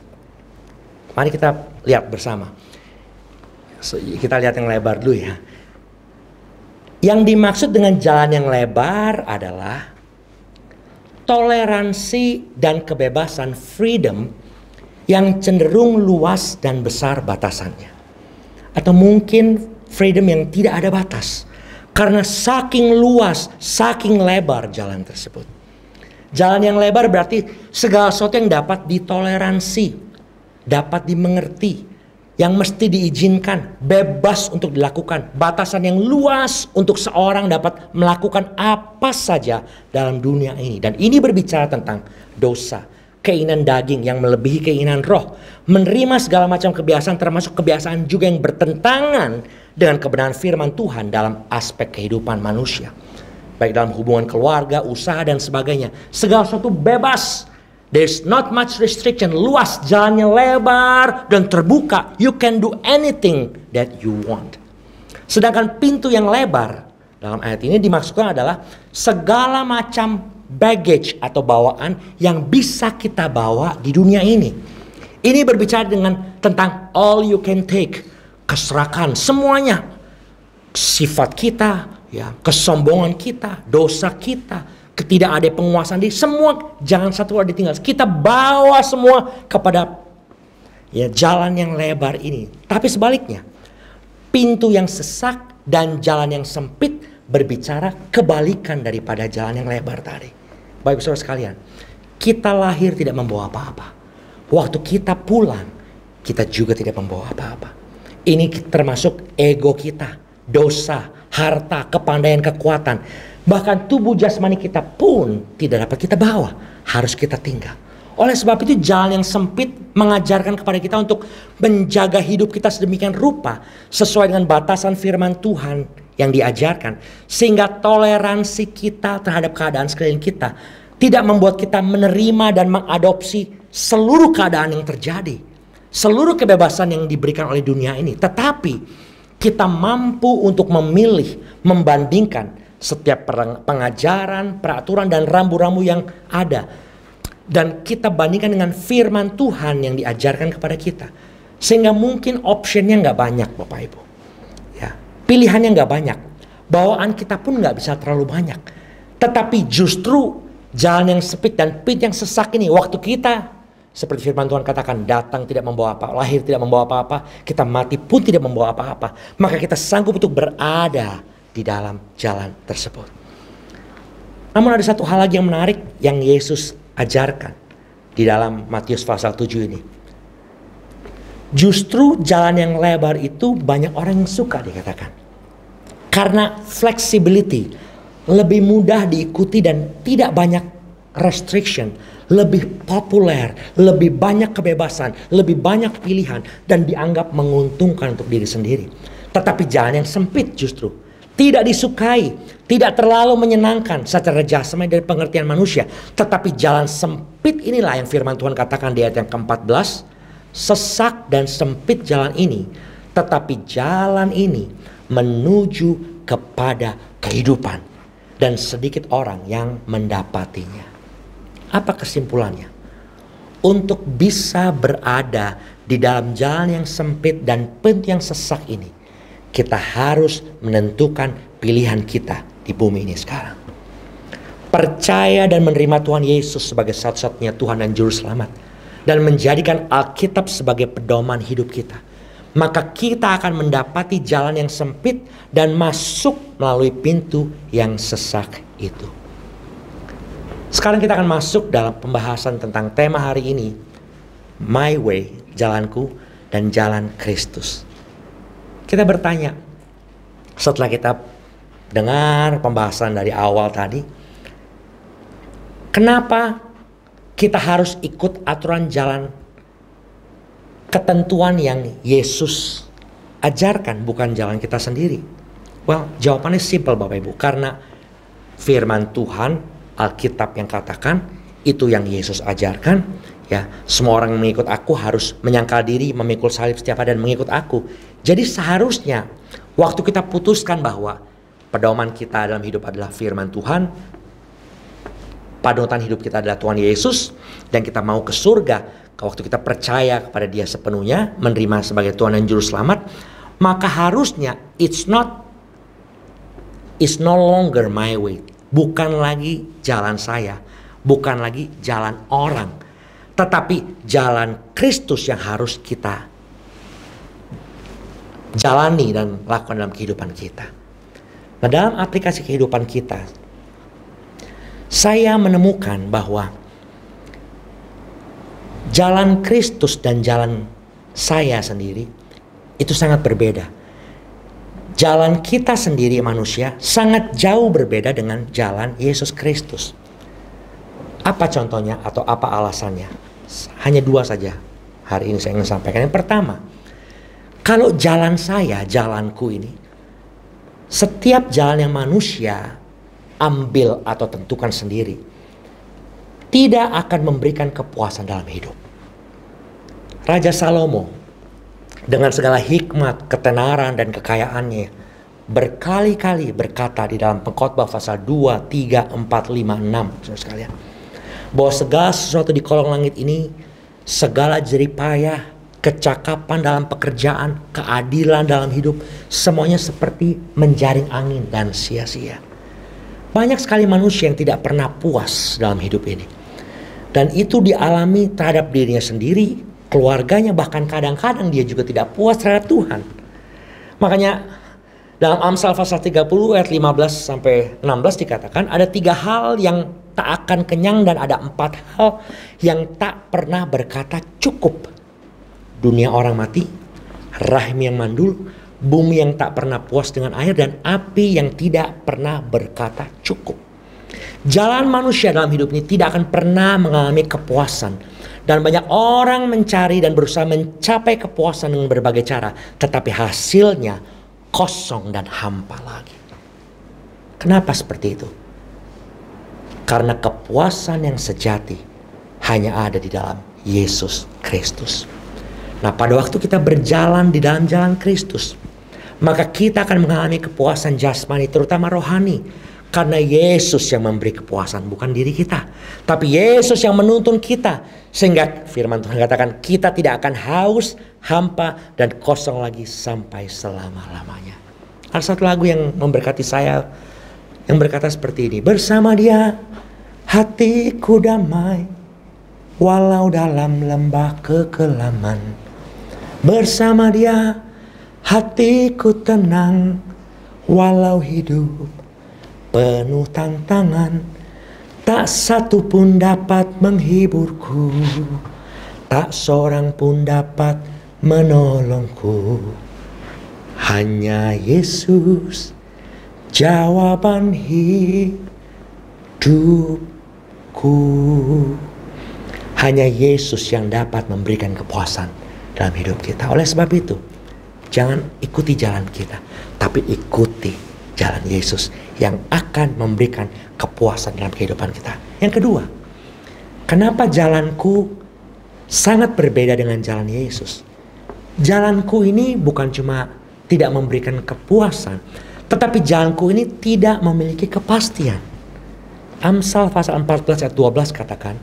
Mari kita lihat bersama. Kita lihat yang lebar dulu ya. Yang dimaksud dengan jalan yang lebar adalah toleransi dan kebebasan, freedom, yang cenderung luas dan besar batasannya. Atau mungkin freedom yang tidak ada batas. Karena saking luas, saking lebar jalan tersebut. Jalan yang lebar berarti segala sesuatu yang dapat ditoleransi, dapat dimengerti, yang mesti diizinkan, bebas untuk dilakukan. Batasan yang luas untuk seorang dapat melakukan apa saja dalam dunia ini. Dan ini berbicara tentang dosa, keinginan daging yang melebihi keinginan roh, menerima segala macam kebiasaan, termasuk kebiasaan juga yang bertentangan dengan kebenaran firman Tuhan dalam aspek kehidupan manusia. Baik dalam hubungan keluarga, usaha, dan sebagainya. Segala sesuatu bebas. There's not much restriction. Luas, jalannya lebar dan terbuka. You can do anything that you want. Sedangkan pintu yang lebar dalam ayat ini dimaksudkan adalah segala macam baggage atau bawaan yang bisa kita bawa di dunia ini. Ini berbicara tentang all you can take. Keserakahan semuanya. Sifat kita, ya, kesombongan kita, dosa kita, ketidakadaan penguasaan diri, semua jangan satu hari ditinggal. Kita bawa semua kepada jalan yang lebar ini. Tapi sebaliknya, pintu yang sesak dan jalan yang sempit berbicara kebalikan daripada jalan yang lebar tadi. Baik saudara sekalian, kita lahir tidak membawa apa-apa. Waktu kita pulang, kita juga tidak membawa apa-apa. Ini termasuk ego kita, dosa, harta, kepandaian, kekuatan. Bahkan tubuh jasmani kita pun tidak dapat kita bawa. Harus kita tinggal. Oleh sebab itu jalan yang sempit mengajarkan kepada kita untuk menjaga hidup kita sedemikian rupa. Sesuai dengan batasan firman Tuhan yang diajarkan. Sehingga toleransi kita terhadap keadaan sekeliling kita tidak membuat kita menerima dan mengadopsi seluruh keadaan yang terjadi. Seluruh kebebasan yang diberikan oleh dunia ini. Tetapi kita mampu untuk memilih, membandingkan setiap pengajaran, peraturan, dan rambu-rambu yang ada. Dan kita bandingkan dengan firman Tuhan yang diajarkan kepada kita. Sehingga mungkin optionnya nggak banyak Bapak Ibu. Ya, pilihannya nggak banyak. Bawaan kita pun nggak bisa terlalu banyak. Tetapi justru jalan yang sempit dan pintu yang sesak ini, waktu kita seperti firman Tuhan katakan, datang tidak membawa apa, lahir tidak membawa apa-apa, kita mati pun tidak membawa apa-apa. Maka kita sanggup untuk berada di dalam jalan tersebut. Namun ada satu hal lagi yang menarik yang Yesus ajarkan di dalam Matius pasal 7 ini. Justru jalan yang lebar itu banyak orang yang suka dikatakan. Karena flexibility, lebih mudah diikuti dan tidak banyak restriction, lebih populer, lebih banyak kebebasan, lebih banyak pilihan, dan dianggap menguntungkan untuk diri sendiri. Tetapi jalan yang sempit justru tidak disukai, tidak terlalu menyenangkan secara jasmani dari pengertian manusia. Tetapi jalan sempit inilah yang firman Tuhan katakan di ayat yang ke-14. Sesak dan sempit jalan ini, tetapi jalan ini menuju kepada kehidupan. Dan sedikit orang yang mendapatinya. Apa kesimpulannya? Untuk bisa berada di dalam jalan yang sempit dan pintu yang sesak ini, kita harus menentukan pilihan kita di bumi ini sekarang. Percaya dan menerima Tuhan Yesus sebagai satu-satunya Tuhan dan Juru Selamat. Dan menjadikan Alkitab sebagai pedoman hidup kita. Maka kita akan mendapati jalan yang sempit dan masuk melalui pintu yang sesak itu. Sekarang kita akan masuk dalam pembahasan tentang tema hari ini. My way, jalanku, dan jalan Kristus. Kita bertanya, setelah kita dengar pembahasan dari awal tadi, kenapa kita harus ikut aturan jalan, ketentuan yang Yesus ajarkan, bukan jalan kita sendiri? Well, jawabannya simple Bapak Ibu. Karena firman Tuhan, Alkitab yang katakan, itu yang Yesus ajarkan. Ya, semua orang yang mengikut aku harus menyangkal diri, memikul salib setiap hari dan mengikut aku. Jadi seharusnya waktu kita putuskan bahwa pedoman kita dalam hidup adalah firman Tuhan, panutan hidup kita adalah Tuhan Yesus, dan kita mau ke surga, waktu kita percaya kepada Dia sepenuhnya, menerima sebagai Tuhan dan Juru Selamat, maka harusnya it's no longer my way. Bukan lagi jalan saya, bukan lagi jalan orang, tetapi jalan Kristus yang harus kita jalani dan lakukan dalam kehidupan kita. Nah, dalam aplikasi kehidupan kita, saya menemukan bahwa jalan Kristus dan jalan saya sendiri itu sangat berbeda. Jalan kita sendiri manusia sangat jauh berbeda dengan jalan Yesus Kristus. Apa contohnya atau apa alasannya? Hanya dua saja hari ini saya ingin sampaikan. Yang pertama, kalau jalan saya, jalanku ini, setiap jalan yang manusia ambil atau tentukan sendiri tidak akan memberikan kepuasan dalam hidup. Raja Salomo dengan segala hikmat, ketenaran dan kekayaannya berkali-kali berkata di dalam Pengkhotbah pasal 2, 3, 4, 5, 6 saudara sekalian, bahwa segala sesuatu di kolong langit ini, segala jeripayah, kecakapan dalam pekerjaan, keadilan dalam hidup, semuanya seperti menjaring angin dan sia-sia. Banyak sekali manusia yang tidak pernah puas dalam hidup ini. Dan itu dialami terhadap dirinya sendiri, keluarganya, bahkan kadang-kadang dia juga tidak puas terhadap Tuhan. Makanya dalam Amsal pasal 30 ayat 15 sampai 16 dikatakan ada 3 hal yang tak akan kenyang dan ada 4 hal yang tak pernah berkata cukup. Dunia orang mati, rahim yang mandul, bumi yang tak pernah puas dengan air, dan api yang tidak pernah berkata cukup. Jalan manusia dalam hidup ini tidak akan pernah mengalami kepuasan. Dan banyak orang mencari dan berusaha mencapai kepuasan dengan berbagai cara. Tetapi hasilnya kosong dan hampa lagi. Kenapa seperti itu? Karena kepuasan yang sejati hanya ada di dalam Yesus Kristus. Nah, pada waktu kita berjalan di dalam jalan Kristus, maka kita akan mengalami kepuasan jasmani, terutama rohani. Karena Yesus yang memberi kepuasan, bukan diri kita. Tapi Yesus yang menuntun kita. Sehingga firman Tuhan katakan kita tidak akan haus, hampa, dan kosong lagi sampai selama-lamanya. Ada satu lagu yang memberkati saya, yang berkata seperti ini. Bersama Dia hatiku damai, walau dalam lembah kekelaman. Bersama Dia hatiku tenang, walau hidup penuh tantangan. Tak satu pun dapat menghiburku, tak seorang pun dapat menolongku. Hanya Yesus jawaban hidupku. Hanya Yesus yang dapat memberikan kepuasan dalam hidup kita. Oleh sebab itu, jangan ikuti jalan kita, tapi ikuti jalan Yesus yang akan memberikan kepuasan dalam kehidupan kita. Yang kedua, kenapa jalanku sangat berbeda dengan jalan Yesus? Jalanku ini bukan cuma tidak memberikan kepuasan, tetapi jalanku ini tidak memiliki kepastian. Amsal pasal 14 ayat 12 katakan,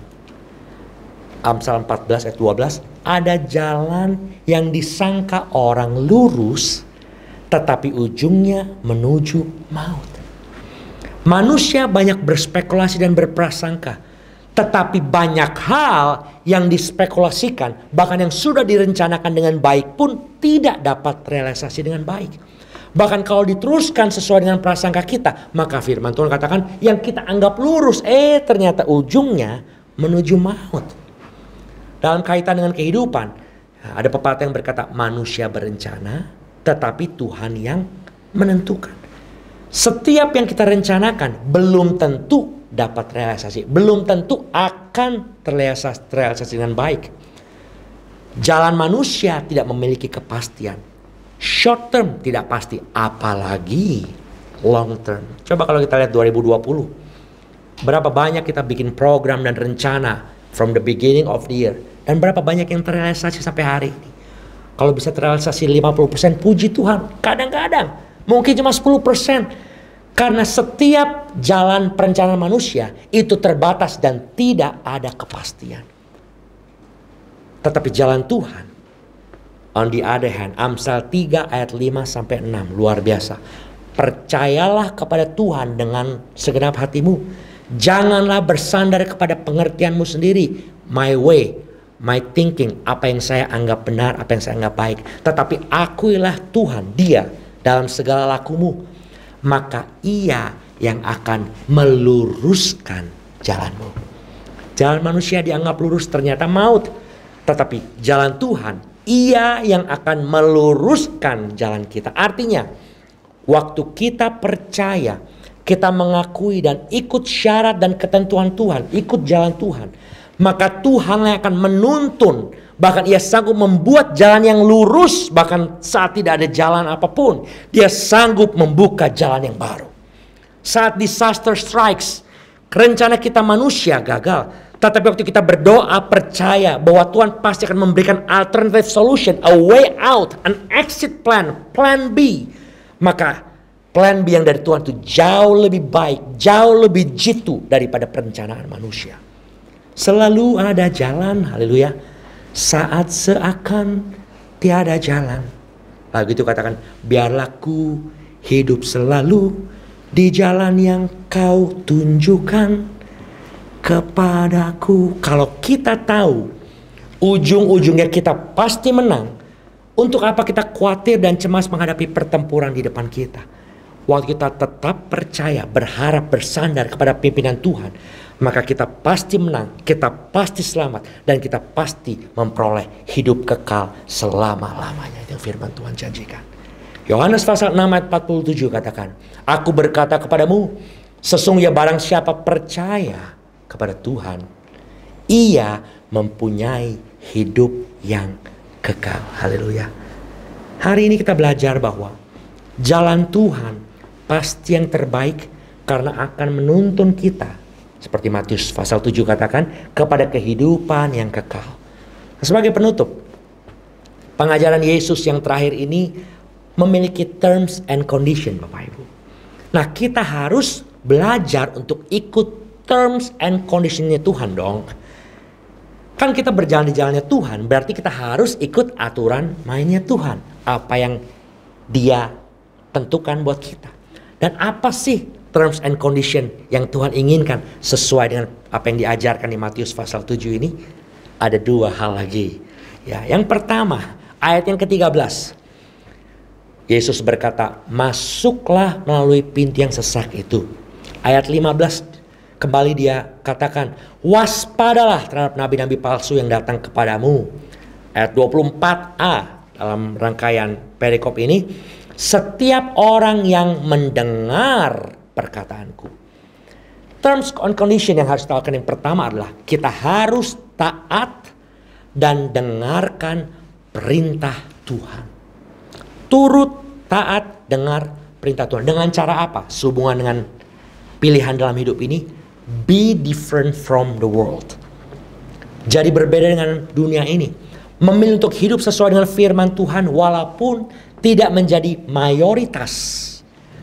Amsal 14 ayat 12, ada jalan yang disangka orang lurus, tetapi ujungnya menuju maut. Manusia banyak berspekulasi dan berprasangka, tetapi banyak hal yang dispekulasikan, bahkan yang sudah direncanakan dengan baik pun tidak dapat realisasi dengan baik. Bahkan kalau diteruskan sesuai dengan prasangka kita, maka firman Tuhan katakan yang kita anggap lurus, ternyata ujungnya menuju maut. Dalam kaitan dengan kehidupan, ada pepatah yang berkata manusia berencana, tetapi Tuhan yang menentukan. Setiap yang kita rencanakan belum tentu dapat realisasi, belum tentu akan terrealisasi dengan baik. Jalan manusia tidak memiliki kepastian. Short term tidak pasti, apalagi long term. Coba kalau kita lihat 2020, berapa banyak kita bikin program dan rencana from the beginning of the year, dan berapa banyak yang terrealisasi sampai hari ini. Kalau bisa terrealisasi 50%, puji Tuhan. Kadang-kadang mungkin cuma 10%. Karena setiap jalan perencanaan manusia itu terbatas dan tidak ada kepastian. Tetapi jalan Tuhan, on the other hand, Amsal 3 ayat 5 sampai 6, luar biasa. Percayalah kepada Tuhan dengan segenap hatimu. Janganlah bersandar kepada pengertianmu sendiri. My way, my thinking, apa yang saya anggap benar, apa yang saya anggap baik. Tetapi akuilah Tuhan, Dia dalam segala lakumu. Maka Ia yang akan meluruskan jalanmu. Jalan manusia dianggap lurus ternyata maut. Tetapi jalan Tuhan, Ia yang akan meluruskan jalan kita. Artinya, waktu kita percaya, kita mengakui dan ikut syarat dan ketentuan Tuhan, ikut jalan Tuhan, maka Tuhan yang akan menuntun. Bahkan Ia sanggup membuat jalan yang lurus. Bahkan saat tidak ada jalan apapun, Dia sanggup membuka jalan yang baru. Saat disaster strikes, rencana kita manusia gagal, tetapi waktu kita berdoa percaya bahwa Tuhan pasti akan memberikan alternative solution, a way out, an exit plan, plan B. Maka plan B yang dari Tuhan itu jauh lebih baik, jauh lebih jitu daripada perencanaan manusia. Selalu ada jalan, haleluya. Saat seakan tiada jalan, lagu itu katakan, biarlah ku hidup selalu di jalan yang kau tunjukkan kepadaku. Kalau kita tahu ujung-ujungnya kita pasti menang, untuk apa kita khawatir dan cemas menghadapi pertempuran di depan kita? Waktu kita tetap percaya, berharap, bersandar kepada pimpinan Tuhan, maka kita pasti menang, kita pasti selamat, dan kita pasti memperoleh hidup kekal selama-lamanya. Itu firman Tuhan janjikan. Yohanes pasal 6 ayat 47 katakan, aku berkata kepadamu, sesungguhnya barang siapa percaya kepada Tuhan, ia mempunyai hidup yang kekal. Haleluya. Hari ini kita belajar bahwa jalan Tuhan pasti yang terbaik karena akan menuntun kita, seperti Matius pasal 7 katakan, kepada kehidupan yang kekal. Sebagai penutup, pengajaran Yesus yang terakhir ini memiliki terms and condition, Bapak Ibu. Nah, kita harus belajar untuk ikut terms and conditionnya Tuhan dong. Kan kita berjalan di jalannya Tuhan, berarti kita harus ikut aturan mainnya Tuhan. Apa yang Dia tentukan buat kita. Dan apa sih terms and condition yang Tuhan inginkan sesuai dengan apa yang diajarkan di Matius pasal 7 ini? Ada dua hal lagi. Ya, yang pertama, ayat yang ke-13. Yesus berkata, masuklah melalui pintu yang sesak itu. Ayat 15, kembali Dia katakan, waspadalah terhadap nabi-nabi palsu yang datang kepadamu. Ayat 24a dalam rangkaian perikop ini, setiap orang yang mendengar perkataanku. Terms and condition yang harus kita lakukan yang pertama adalah kita harus taat dan dengarkan perintah Tuhan. Turut, taat, dengar perintah Tuhan. Dengan cara apa? Sehubungan dengan pilihan dalam hidup ini, be different from the world. Jadi berbeda dengan dunia ini. Memilih untuk hidup sesuai dengan firman Tuhan walaupun tidak menjadi mayoritas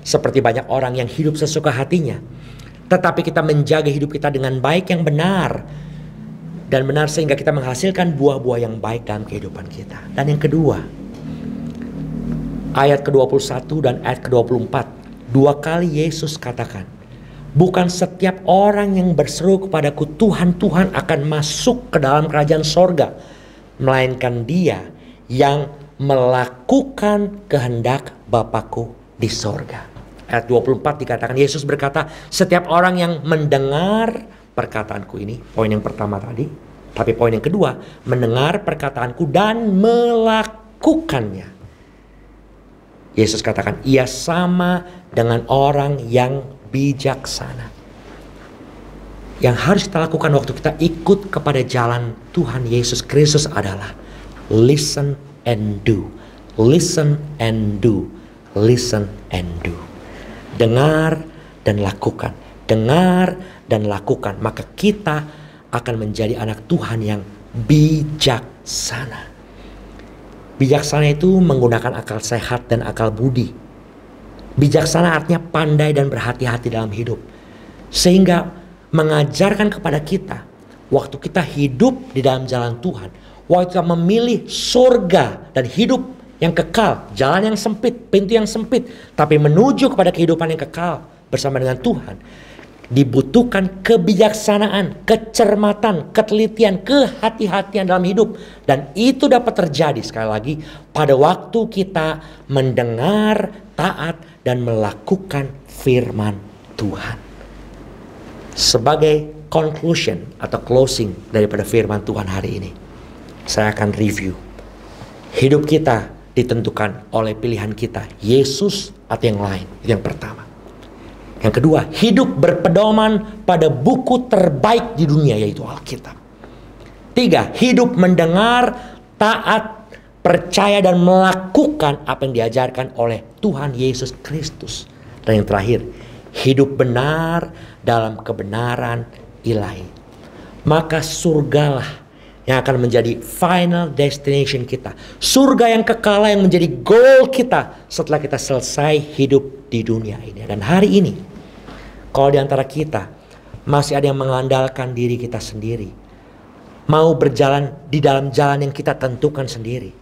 seperti banyak orang yang hidup sesuka hatinya. Tetapi kita menjaga hidup kita dengan baik yang benar. Dan benar sehingga kita menghasilkan buah-buah yang baik dalam kehidupan kita. Dan yang kedua, ayat ke-21 dan ayat ke-24. Dua kali Yesus katakan, bukan setiap orang yang berseru kepadaku Tuhan, Tuhan akan masuk ke dalam kerajaan sorga, melainkan dia yang melakukan kehendak Bapakku di sorga. Ayat 24 dikatakan, Yesus berkata, setiap orang yang mendengar perkataanku ini, poin yang pertama tadi, tapi poin yang kedua, mendengar perkataanku dan melakukannya. Yesus katakan, ia sama dengan orang yang bijaksana. Yang harus kita lakukan waktu kita ikut kepada jalan Tuhan Yesus Kristus adalah listen and do. Listen and do. Listen and do. Dengar dan lakukan. Dengar dan lakukan. Maka kita akan menjadi anak Tuhan yang bijaksana. Bijaksana itu menggunakan akal sehat dan akal budi. Bijaksana artinya pandai dan berhati-hati dalam hidup. Sehingga mengajarkan kepada kita, waktu kita hidup di dalam jalan Tuhan, waktu kita memilih surga dan hidup yang kekal, jalan yang sempit, pintu yang sempit, tapi menuju kepada kehidupan yang kekal bersama dengan Tuhan, dibutuhkan kebijaksanaan, kecermatan, ketelitian, kehati-hatian dalam hidup. Dan itu dapat terjadi sekali lagi pada waktu kita mendengar, taat, dan melakukan firman Tuhan. Sebagai conclusion atau closing daripada firman Tuhan hari ini, saya akan review. Hidup kita ditentukan oleh pilihan kita, Yesus atau yang lain. Itu yang pertama. Yang kedua, hidup berpedoman pada buku terbaik di dunia, yaitu Alkitab. 3, hidup mendengar, taat, percaya dan melakukan apa yang diajarkan oleh Tuhan Yesus Kristus. Dan yang terakhir, hidup benar dalam kebenaran ilahi. Maka surgalah yang akan menjadi final destination kita. Surga yang kekal yang menjadi goal kita setelah kita selesai hidup di dunia ini. Dan hari ini, kalau di antara kita masih ada yang mengandalkan diri kita sendiri, mau berjalan di dalam jalan yang kita tentukan sendiri,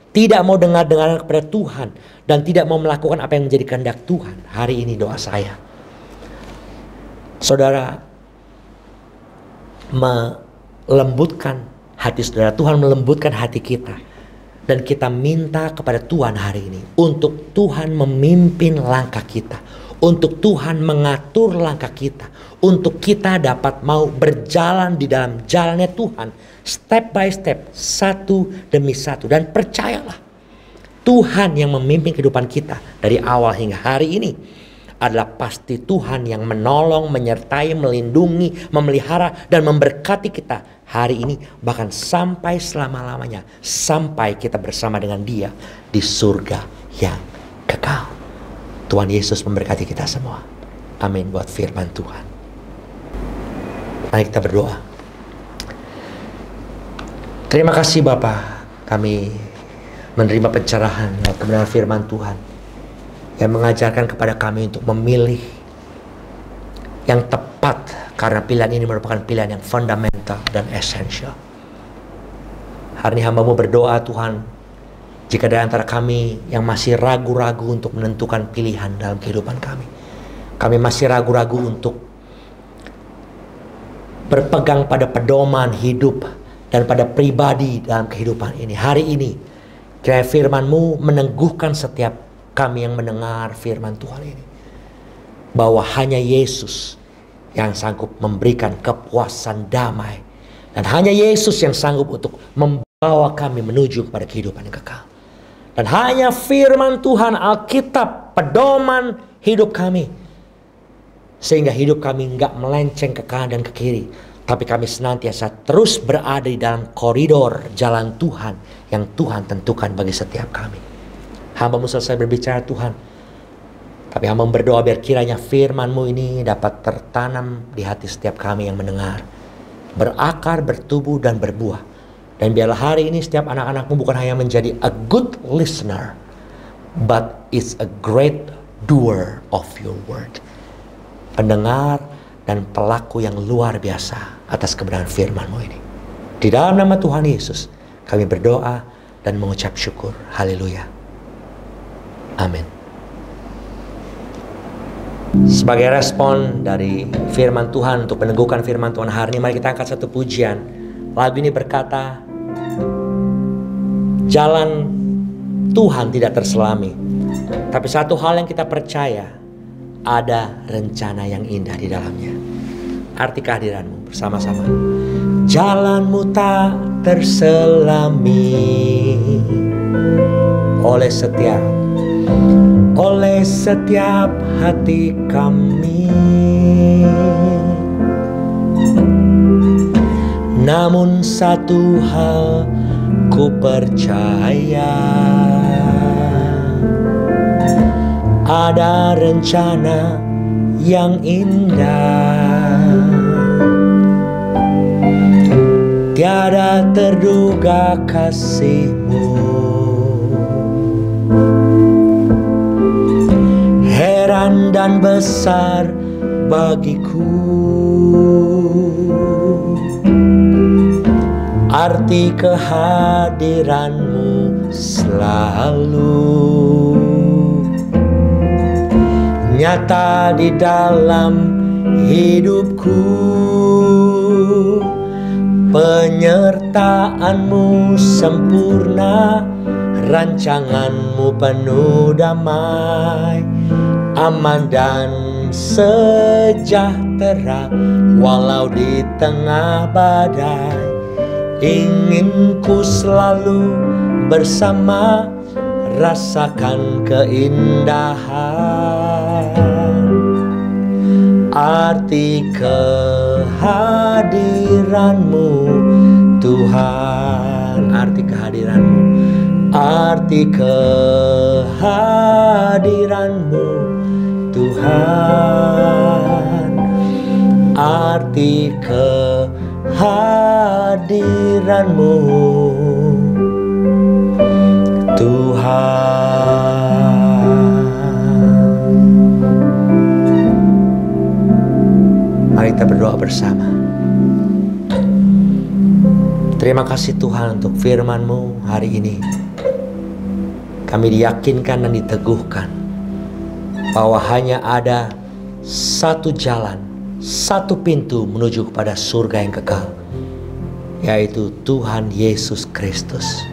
tidak mau dengar-dengar kepada Tuhan, dan tidak mau melakukan apa yang menjadi kehendak Tuhan, hari ini doa saya, saudara melembutkan hati saudara, Tuhan melembutkan hati kita, dan kita minta kepada Tuhan hari ini untuk Tuhan memimpin langkah kita, untuk Tuhan mengatur langkah kita, untuk kita dapat mau berjalan di dalam jalannya Tuhan, step by step, satu demi satu. Dan percayalah, Tuhan yang memimpin kehidupan kita dari awal hingga hari ini adalah pasti Tuhan yang menolong, menyertai, melindungi, memelihara, dan memberkati kita hari ini, bahkan sampai selama-lamanya, sampai kita bersama dengan Dia di surga yang kekal. Tuhan Yesus memberkati kita semua. Amin buat firman Tuhan. Mari kita berdoa. Terima kasih Bapa, kami menerima pencerahan dan kebenaran firman Tuhan yang mengajarkan kepada kami untuk memilih yang tepat, karena pilihan ini merupakan pilihan yang fundamental dan esensial. Hari ini hamba-Mu berdoa Tuhan, jika dari antara kami yang masih ragu-ragu untuk menentukan pilihan dalam kehidupan kami masih ragu-ragu untuk berpegang pada pedoman hidup dan pada pribadi dalam kehidupan ini, hari ini kiranya firman-Mu meneguhkan setiap kami yang mendengar firman Tuhan ini, bahwa hanya Yesus yang sanggup memberikan kepuasan damai, dan hanya Yesus yang sanggup untuk membawa kami menuju kepada kehidupan yang kekal. Dan hanya firman Tuhan, Alkitab, pedoman hidup kami, sehingga hidup kami enggak melenceng ke kanan dan ke kiri, tapi kami senantiasa terus berada di dalam koridor jalan Tuhan yang Tuhan tentukan bagi setiap kami. Hamba-Mu selesai berbicara Tuhan, tapi hamba berdoa biar kiranya firman-Mu ini dapat tertanam di hati setiap kami yang mendengar, berakar, bertumbuh dan berbuah. Dan biarlah hari ini setiap anak-anak-Mu bukan hanya menjadi a good listener, but is a great doer of your word. Pendengar dan pelaku yang luar biasa atas kebenaran firman-Mu ini. Di dalam nama Tuhan Yesus kami berdoa dan mengucap syukur. Haleluya. Amin. Sebagai respon dari firman Tuhan, untuk meneguhkan firman Tuhan hari ini, mari kita angkat satu pujian. Lagu ini berkata, jalan Tuhan tidak terselami, tapi satu hal yang kita percaya, ada rencana yang indah di dalamnya. Arti kehadiran-Mu bersama-sama. Jalan-Mu tak terselami oleh setiap hati kami, namun satu hal ku percaya, ada rencana yang indah, tiada terduga kasih-Mu, heran dan besar bagiku, arti kehadiran-Mu selalu nyata di dalam hidupku. Penyertaan-Mu sempurna, rancangan-Mu penuh damai, aman dan damai sejahtera walau di tengah badai. Ingin ku selalu bersama, rasakan keindahan. Arti kehadiran-Mu Tuhan, arti kehadiran-Mu, arti kehadiran-Mu Tuhan, arti kehadiran-Mu Tuhan. Mari kita berdoa bersama. Terima kasih Tuhan untuk firman-Mu hari ini. Kami diyakinkan dan diteguhkan bahwa hanya ada satu jalan, satu pintu menuju kepada surga yang kekal, yaitu Tuhan Yesus Kristus.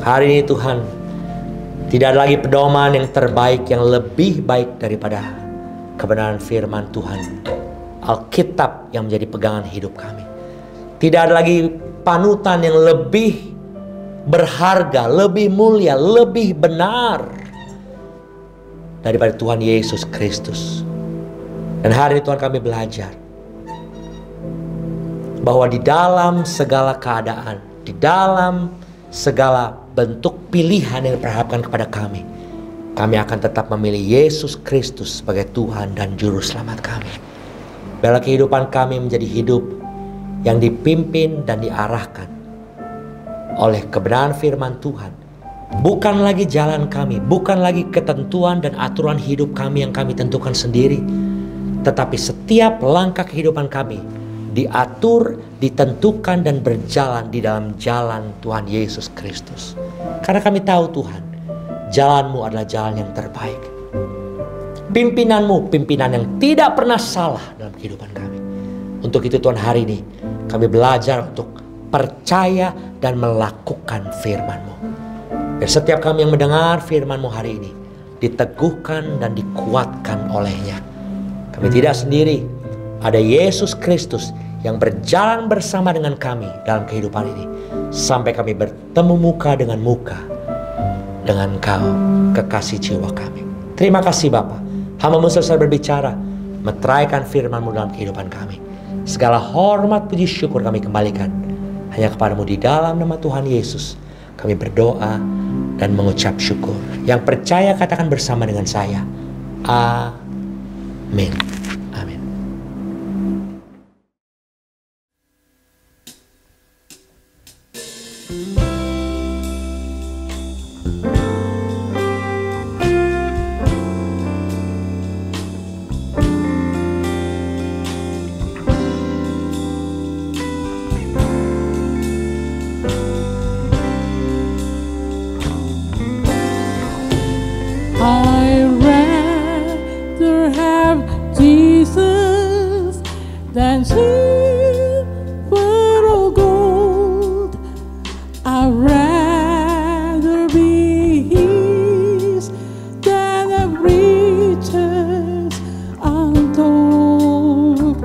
Hari ini Tuhan, tidak ada lagi pedoman yang terbaik, yang lebih baik daripada kebenaran firman Tuhan, Alkitab yang menjadi pegangan hidup kami. Tidak ada lagi panutan yang lebih berharga, lebih mulia, lebih benar daripada Tuhan Yesus Kristus. Dan hari ini Tuhan, kami belajar bahwa di dalam segala keadaan, di dalam segala bentuk pilihan yang diperhadapkan kepada kami akan tetap memilih Yesus Kristus sebagai Tuhan dan Juru Selamat kami. Biarlah kehidupan kami menjadi hidup yang dipimpin dan diarahkan oleh kebenaran firman Tuhan. Bukan lagi jalan kami, bukan lagi ketentuan dan aturan hidup kami yang kami tentukan sendiri, tetapi setiap langkah kehidupan kami diatur, ditentukan dan berjalan di dalam jalan Tuhan Yesus Kristus. Karena kami tahu Tuhan, jalan-Mu adalah jalan yang terbaik. Pimpinan-Mu, pimpinan yang tidak pernah salah dalam kehidupan kami. Untuk itu Tuhan, hari ini kami belajar untuk percaya dan melakukan firman-Mu. Biar setiap kami yang mendengar firman-Mu hari ini diteguhkan dan dikuatkan olehnya. Kami tidak sendiri, ada Yesus Kristus yang berjalan bersama dengan kami dalam kehidupan ini, sampai kami bertemu muka dengan Kau, kekasih jiwa kami. Terima kasih Bapa. Hamba-Mu selesai berbicara, meteraikan firman-Mu dalam kehidupan kami. Segala hormat, puji, syukur kami kembalikan hanya kepada-Mu. Di dalam nama Tuhan Yesus kami berdoa dan mengucap syukur. Yang percaya katakan bersama dengan saya, amin. Amin. I'd rather have Jesus than silver or gold. I'd rather be His than have riches untold.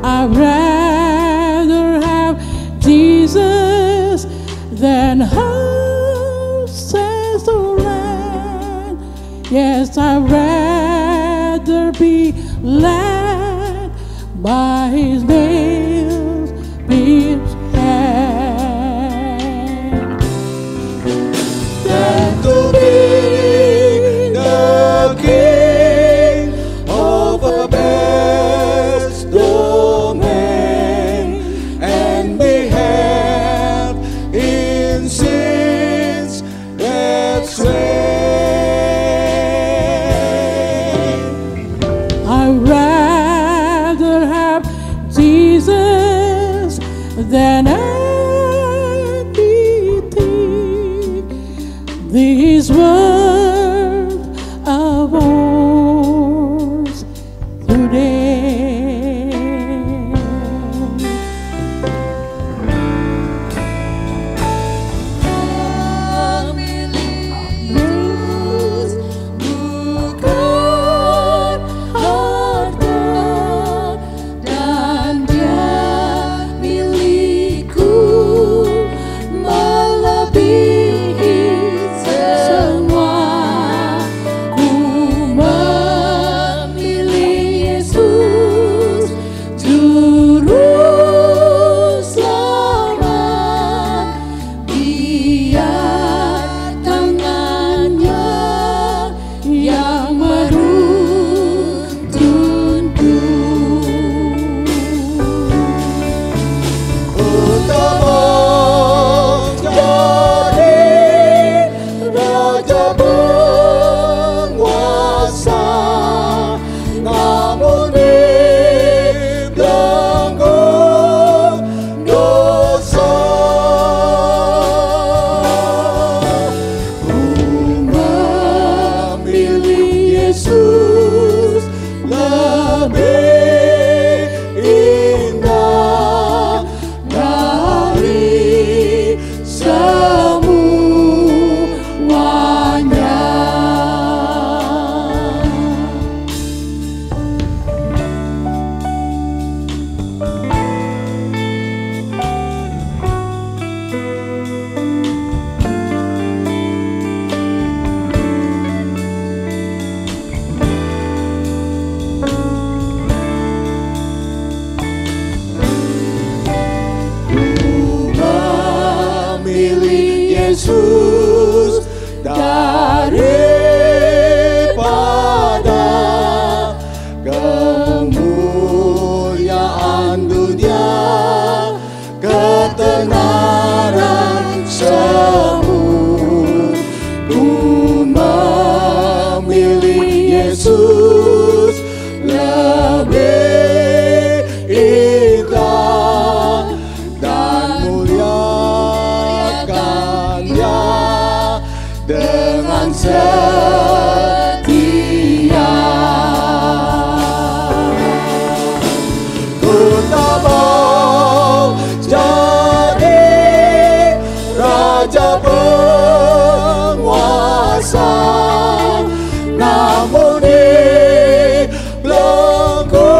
I'd rather have Jesus than houses or land. Yes, I'd rather be led by His nails pierced hand than to be the king of a vast domain and be held in sin's that sway. I'd rather have Jesus than anything this world affords today. Those who God Yesus, daripada kemuliaan dunia, ketenaran semu, ku memilih Yesus lebih indah dan muliakannya dengan setia. Ku tak mau jadi raja penguasa, namun di belenggu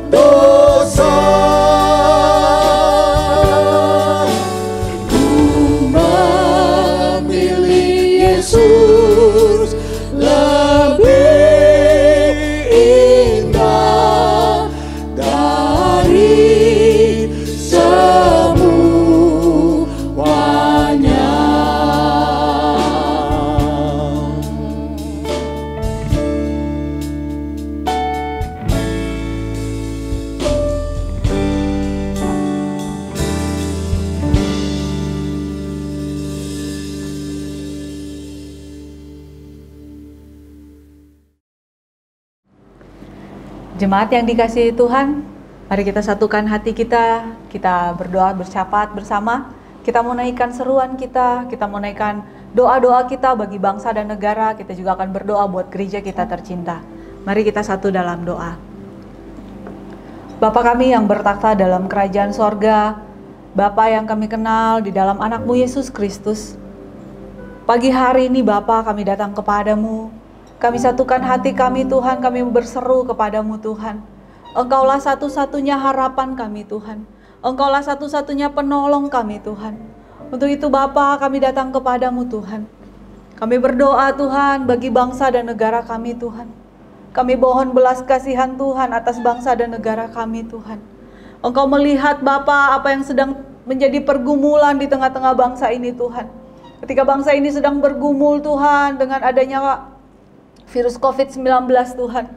dosa. Ku memilih Yesus lebih indah dari semuanya. Jemaat yang dikasihi Tuhan, mari kita satukan hati kita berdoa bersyafaat bersama. Kita mau naikkan seruan kita mau naikkan doa-doa kita bagi bangsa dan negara. Kita juga akan berdoa buat gereja kita tercinta. Mari kita satu dalam doa. Bapa kami yang bertakhta dalam kerajaan sorga, Bapa yang kami kenal di dalam anak-Mu Yesus Kristus. Pagi hari ini Bapa kami datang kepadamu. Kami satukan hati kami Tuhan, kami berseru kepadamu Tuhan. Engkaulah satu-satunya harapan kami Tuhan. Engkaulah satu-satunya penolong kami Tuhan. Untuk itu Bapa kami datang kepadamu Tuhan. Kami berdoa Tuhan bagi bangsa dan negara kami Tuhan. Kami mohon belas kasihan Tuhan atas bangsa dan negara kami Tuhan. Engkau melihat Bapa apa yang sedang menjadi pergumulan di tengah-tengah bangsa ini Tuhan. Ketika bangsa ini sedang bergumul Tuhan dengan adanya virus COVID-19 Tuhan.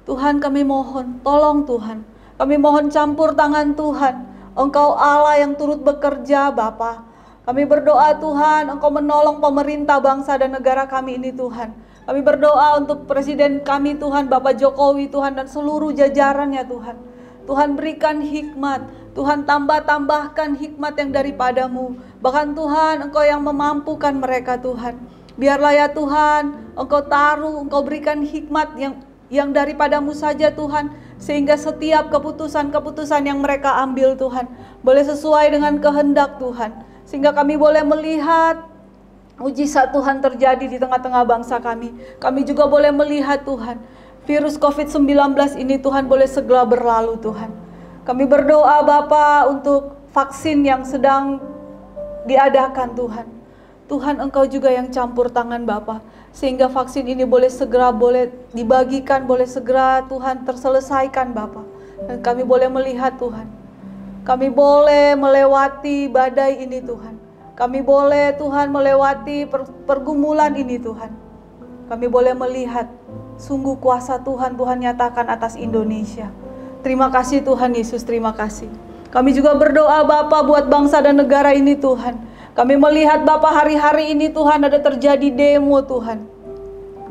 Tuhan kami mohon, tolong Tuhan. Kami mohon campur tangan Tuhan. Engkau Allah yang turut bekerja Bapa. Kami berdoa Tuhan, Engkau menolong pemerintah bangsa dan negara kami ini Tuhan. Kami berdoa untuk Presiden kami Tuhan, Bapak Jokowi Tuhan dan seluruh jajarannya Tuhan. Tuhan berikan hikmat, Tuhan tambahkan hikmat yang daripadamu. Bahkan Tuhan Engkau yang memampukan mereka Tuhan. Biarlah ya Tuhan, Engkau taruh, Engkau berikan hikmat yang daripadamu saja Tuhan. Sehingga setiap keputusan-keputusan yang mereka ambil Tuhan boleh sesuai dengan kehendak Tuhan. Sehingga kami boleh melihat mujizat Tuhan terjadi di tengah-tengah bangsa kami. Kami juga boleh melihat Tuhan, virus COVID-19 ini Tuhan boleh segera berlalu Tuhan. Kami berdoa Bapa untuk vaksin yang sedang diadakan Tuhan. Tuhan Engkau juga yang campur tangan Bapa, sehingga vaksin ini boleh segera dibagikan, boleh segera Tuhan terselesaikan Bapa. Dan kami boleh melihat Tuhan, kami boleh melewati badai ini Tuhan. Kami boleh Tuhan melewati pergumulan ini Tuhan. Kami boleh melihat sungguh kuasa Tuhan nyatakan atas Indonesia. Terima kasih Tuhan Yesus, terima kasih. Kami juga berdoa Bapa buat bangsa dan negara ini Tuhan. Kami melihat Bapa hari-hari ini Tuhan ada terjadi demo Tuhan.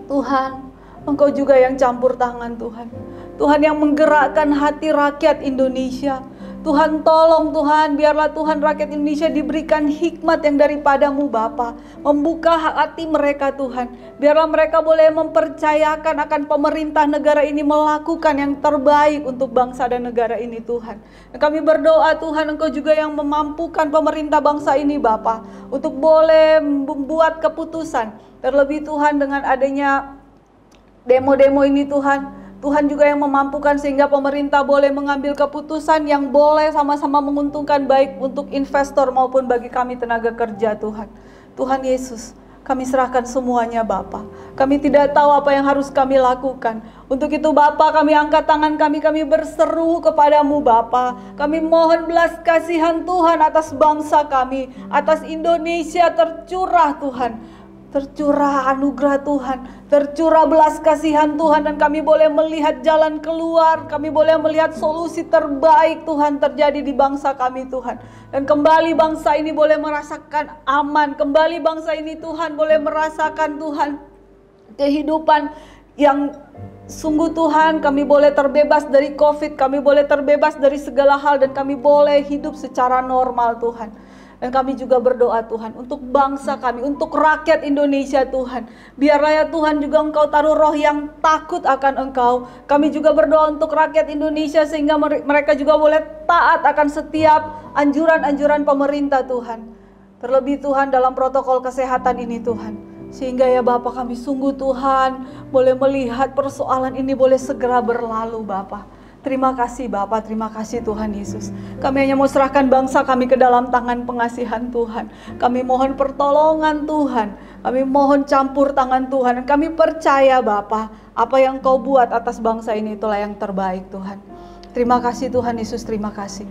Tuhan, Engkau juga yang campur tangan Tuhan. Tuhan yang menggerakkan hati rakyat Indonesia. Tuhan tolong Tuhan, biarlah Tuhan rakyat Indonesia diberikan hikmat yang daripadamu Bapa. Membuka hati mereka Tuhan. Biarlah mereka boleh mempercayakan akan pemerintah negara ini melakukan yang terbaik untuk bangsa dan negara ini Tuhan. Dan kami berdoa Tuhan Engkau juga yang memampukan pemerintah bangsa ini Bapa. Untuk boleh membuat keputusan. Terlebih Tuhan dengan adanya demo-demo ini Tuhan. Tuhan juga yang memampukan sehingga pemerintah boleh mengambil keputusan yang boleh sama-sama menguntungkan baik untuk investor maupun bagi kami tenaga kerja Tuhan. Tuhan Yesus, Kami serahkan semuanya Bapa. Kami tidak tahu apa yang harus kami lakukan. Untuk itu Bapa, kami angkat tangan kami berseru kepadamu Bapa. Kami mohon belas kasihan Tuhan atas bangsa kami, atas Indonesia. Tercurah Tuhan, tercurah anugerah Tuhan, tercurah belas kasihan Tuhan, dan kami boleh melihat jalan keluar, kami boleh melihat solusi terbaik Tuhan terjadi di bangsa kami Tuhan. Dan kembali bangsa ini boleh merasakan aman, kembali bangsa ini Tuhan boleh merasakan Tuhan kehidupan yang sungguh Tuhan. Kami boleh terbebas dari COVID, kami boleh terbebas dari segala hal, dan kami boleh hidup secara normal Tuhan. Dan kami juga berdoa Tuhan untuk bangsa kami, untuk rakyat Indonesia Tuhan. Biarlah ya Tuhan juga Engkau taruh roh yang takut akan Engkau. Kami juga berdoa untuk rakyat Indonesia sehingga mereka juga boleh taat akan setiap anjuran-anjuran pemerintah Tuhan. Terlebih Tuhan dalam protokol kesehatan ini Tuhan. Sehingga ya Bapa, kami sungguh Tuhan boleh melihat persoalan ini boleh segera berlalu Bapa. Terima kasih Bapa, terima kasih Tuhan Yesus. Kami hanya mau serahkan bangsa kami ke dalam tangan pengasihan Tuhan. Kami mohon pertolongan Tuhan. Kami mohon campur tangan Tuhan. Dan kami percaya Bapa, apa yang Kau buat atas bangsa ini itulah yang terbaik Tuhan. Terima kasih Tuhan Yesus, terima kasih.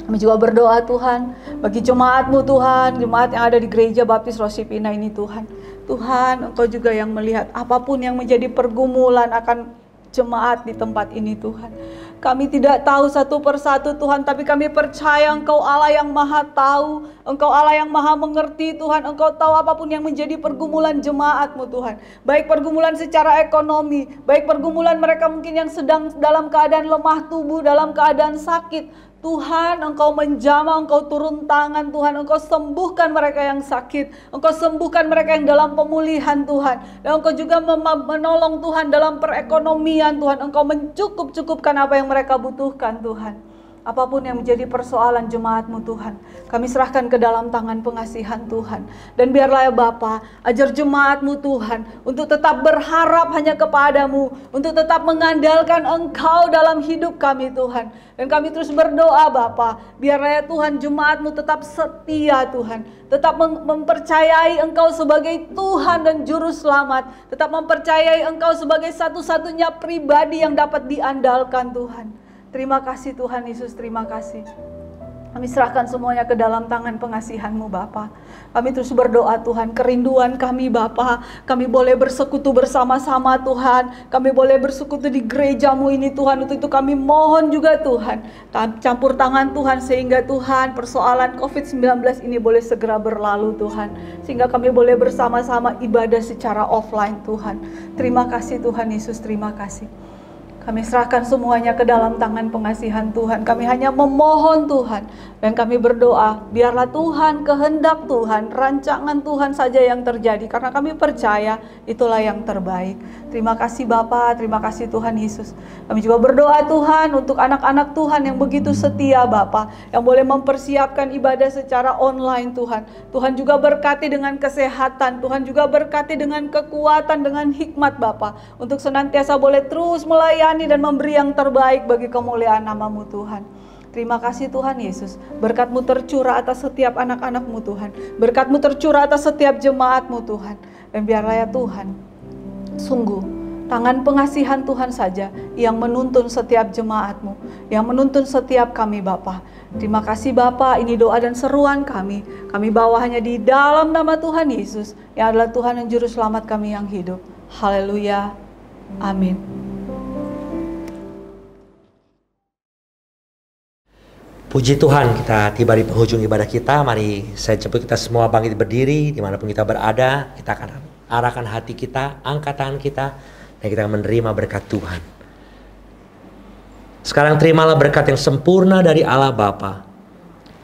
Kami juga berdoa Tuhan bagi jemaat-Mu Tuhan, jemaat yang ada di Gereja Baptis Rosipina ini Tuhan. Tuhan, Engkau juga yang melihat apapun yang menjadi pergumulan akan jemaat di tempat ini Tuhan. Kami tidak tahu satu persatu Tuhan, tapi kami percaya Engkau Allah yang maha tahu, Engkau Allah yang maha mengerti Tuhan. Engkau tahu apapun yang menjadi pergumulan jemaat-Mu Tuhan. Baik pergumulan secara ekonomi, baik pergumulan mereka mungkin yang sedang dalam keadaan lemah tubuh, dalam keadaan sakit. Tuhan, Engkau menjamah, Engkau turun tangan Tuhan, Engkau sembuhkan mereka yang sakit, Engkau sembuhkan mereka yang dalam pemulihan Tuhan, dan Engkau juga menolong Tuhan dalam perekonomian Tuhan. Engkau mencukup-cukupkan apa yang mereka butuhkan Tuhan. Apapun yang menjadi persoalan jemaat-Mu Tuhan, kami serahkan ke dalam tangan pengasihan Tuhan. Dan biarlah ya Bapa, ajar jemaat-Mu Tuhan untuk tetap berharap hanya kepadamu, untuk tetap mengandalkan Engkau dalam hidup kami Tuhan. Dan kami terus berdoa Bapa, biarlah ya Tuhan jemaat-Mu tetap setia Tuhan, tetap mempercayai Engkau sebagai Tuhan dan Juru Selamat, tetap mempercayai Engkau sebagai satu-satunya pribadi yang dapat diandalkan Tuhan. Terima kasih Tuhan Yesus, terima kasih. Kami serahkan semuanya ke dalam tangan pengasihan-Mu Bapa. Kami terus berdoa Tuhan, kerinduan kami Bapa, kami boleh bersekutu bersama-sama Tuhan. Kami boleh bersekutu di gereja-Mu ini Tuhan. Untuk itu kami mohon juga Tuhan, campur tangan Tuhan sehingga Tuhan persoalan COVID-19 ini boleh segera berlalu Tuhan. Sehingga kami boleh bersama-sama ibadah secara offline Tuhan. Terima kasih Tuhan Yesus, terima kasih. Kami serahkan semuanya ke dalam tangan pengasihan Tuhan. Kami hanya memohon Tuhan. Dan kami berdoa, biarlah Tuhan, kehendak Tuhan, rancangan Tuhan saja yang terjadi. Karena kami percaya itulah yang terbaik. Terima kasih Bapa, terima kasih Tuhan Yesus. Kami juga berdoa Tuhan untuk anak-anak Tuhan yang begitu setia Bapa. Yang boleh mempersiapkan ibadah secara online Tuhan. Tuhan juga berkati dengan kesehatan. Tuhan juga berkati dengan kekuatan, dengan hikmat Bapa. Untuk senantiasa boleh terus melayani dan memberi yang terbaik bagi kemuliaan nama-Mu Tuhan. Terima kasih Tuhan Yesus. Berkat-Mu tercurah atas setiap anak-anak-Mu Tuhan. Berkat-Mu tercurah atas setiap jemaat-Mu Tuhan. Dan biarlah ya Tuhan, sungguh tangan pengasihan Tuhan saja yang menuntun setiap jemaat-Mu, yang menuntun setiap kami Bapa. Terima kasih Bapa, ini doa dan seruan kami. Kami bawa hanya di dalam nama Tuhan Yesus, yang adalah Tuhan dan Juru Selamat kami yang hidup. Haleluya. Amin. Puji Tuhan, kita tiba di penghujung ibadah kita. Mari saya jemput kita semua bangkit berdiri dimanapun kita berada. Kita akan arahkan hati kita, angkat tangan kita, dan kita akan menerima berkat Tuhan. Sekarang terimalah berkat yang sempurna dari Allah Bapa,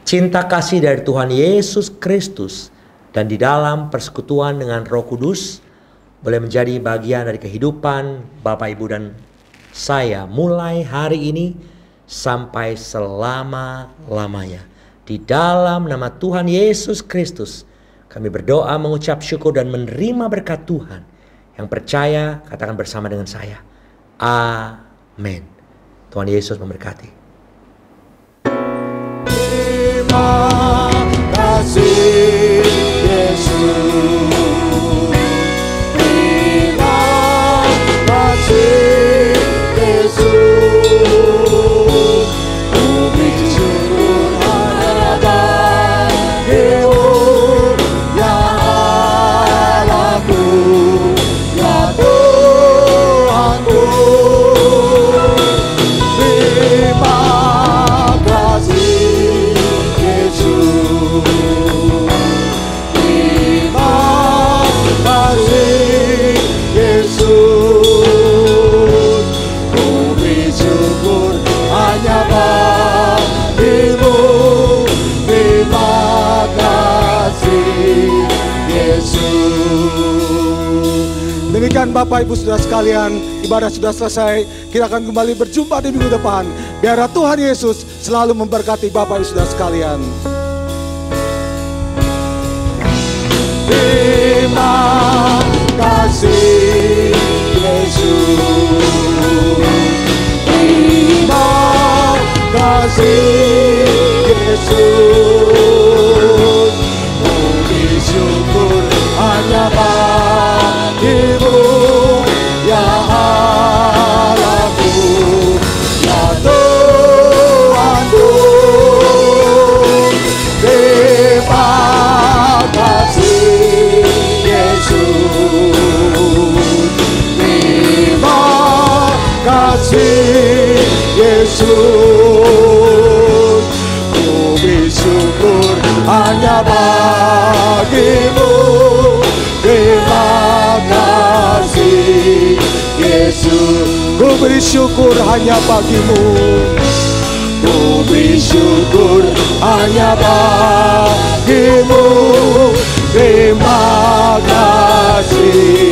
cinta kasih dari Tuhan Yesus Kristus, dan di dalam persekutuan dengan Roh Kudus boleh menjadi bagian dari kehidupan Bapak, Ibu, dan saya mulai hari ini sampai selama-lamanya. Di dalam nama Tuhan Yesus Kristus kami berdoa, mengucap syukur dan menerima berkat Tuhan. Yang percaya katakan bersama dengan saya, amin. Tuhan Yesus memberkati. Terima kasih Yesus. Bapak Ibu Saudara sekalian, ibadah sudah selesai. Kita akan kembali berjumpa di minggu depan. Biar Tuhan Yesus selalu memberkati Bapak Ibu Saudara sekalian. Terima kasih Yesus. Terima kasih Yesus. Puji syukur hanya bagimu ya Allahku, ya Tuhanku. Terima kasih Yesus. Terima kasih Yesus. Puji syukur hanya bagimu. Terima kasih Yesus. Ku beri syukur hanya bagimu. Ku beri syukur hanya bagimu. Terima kasih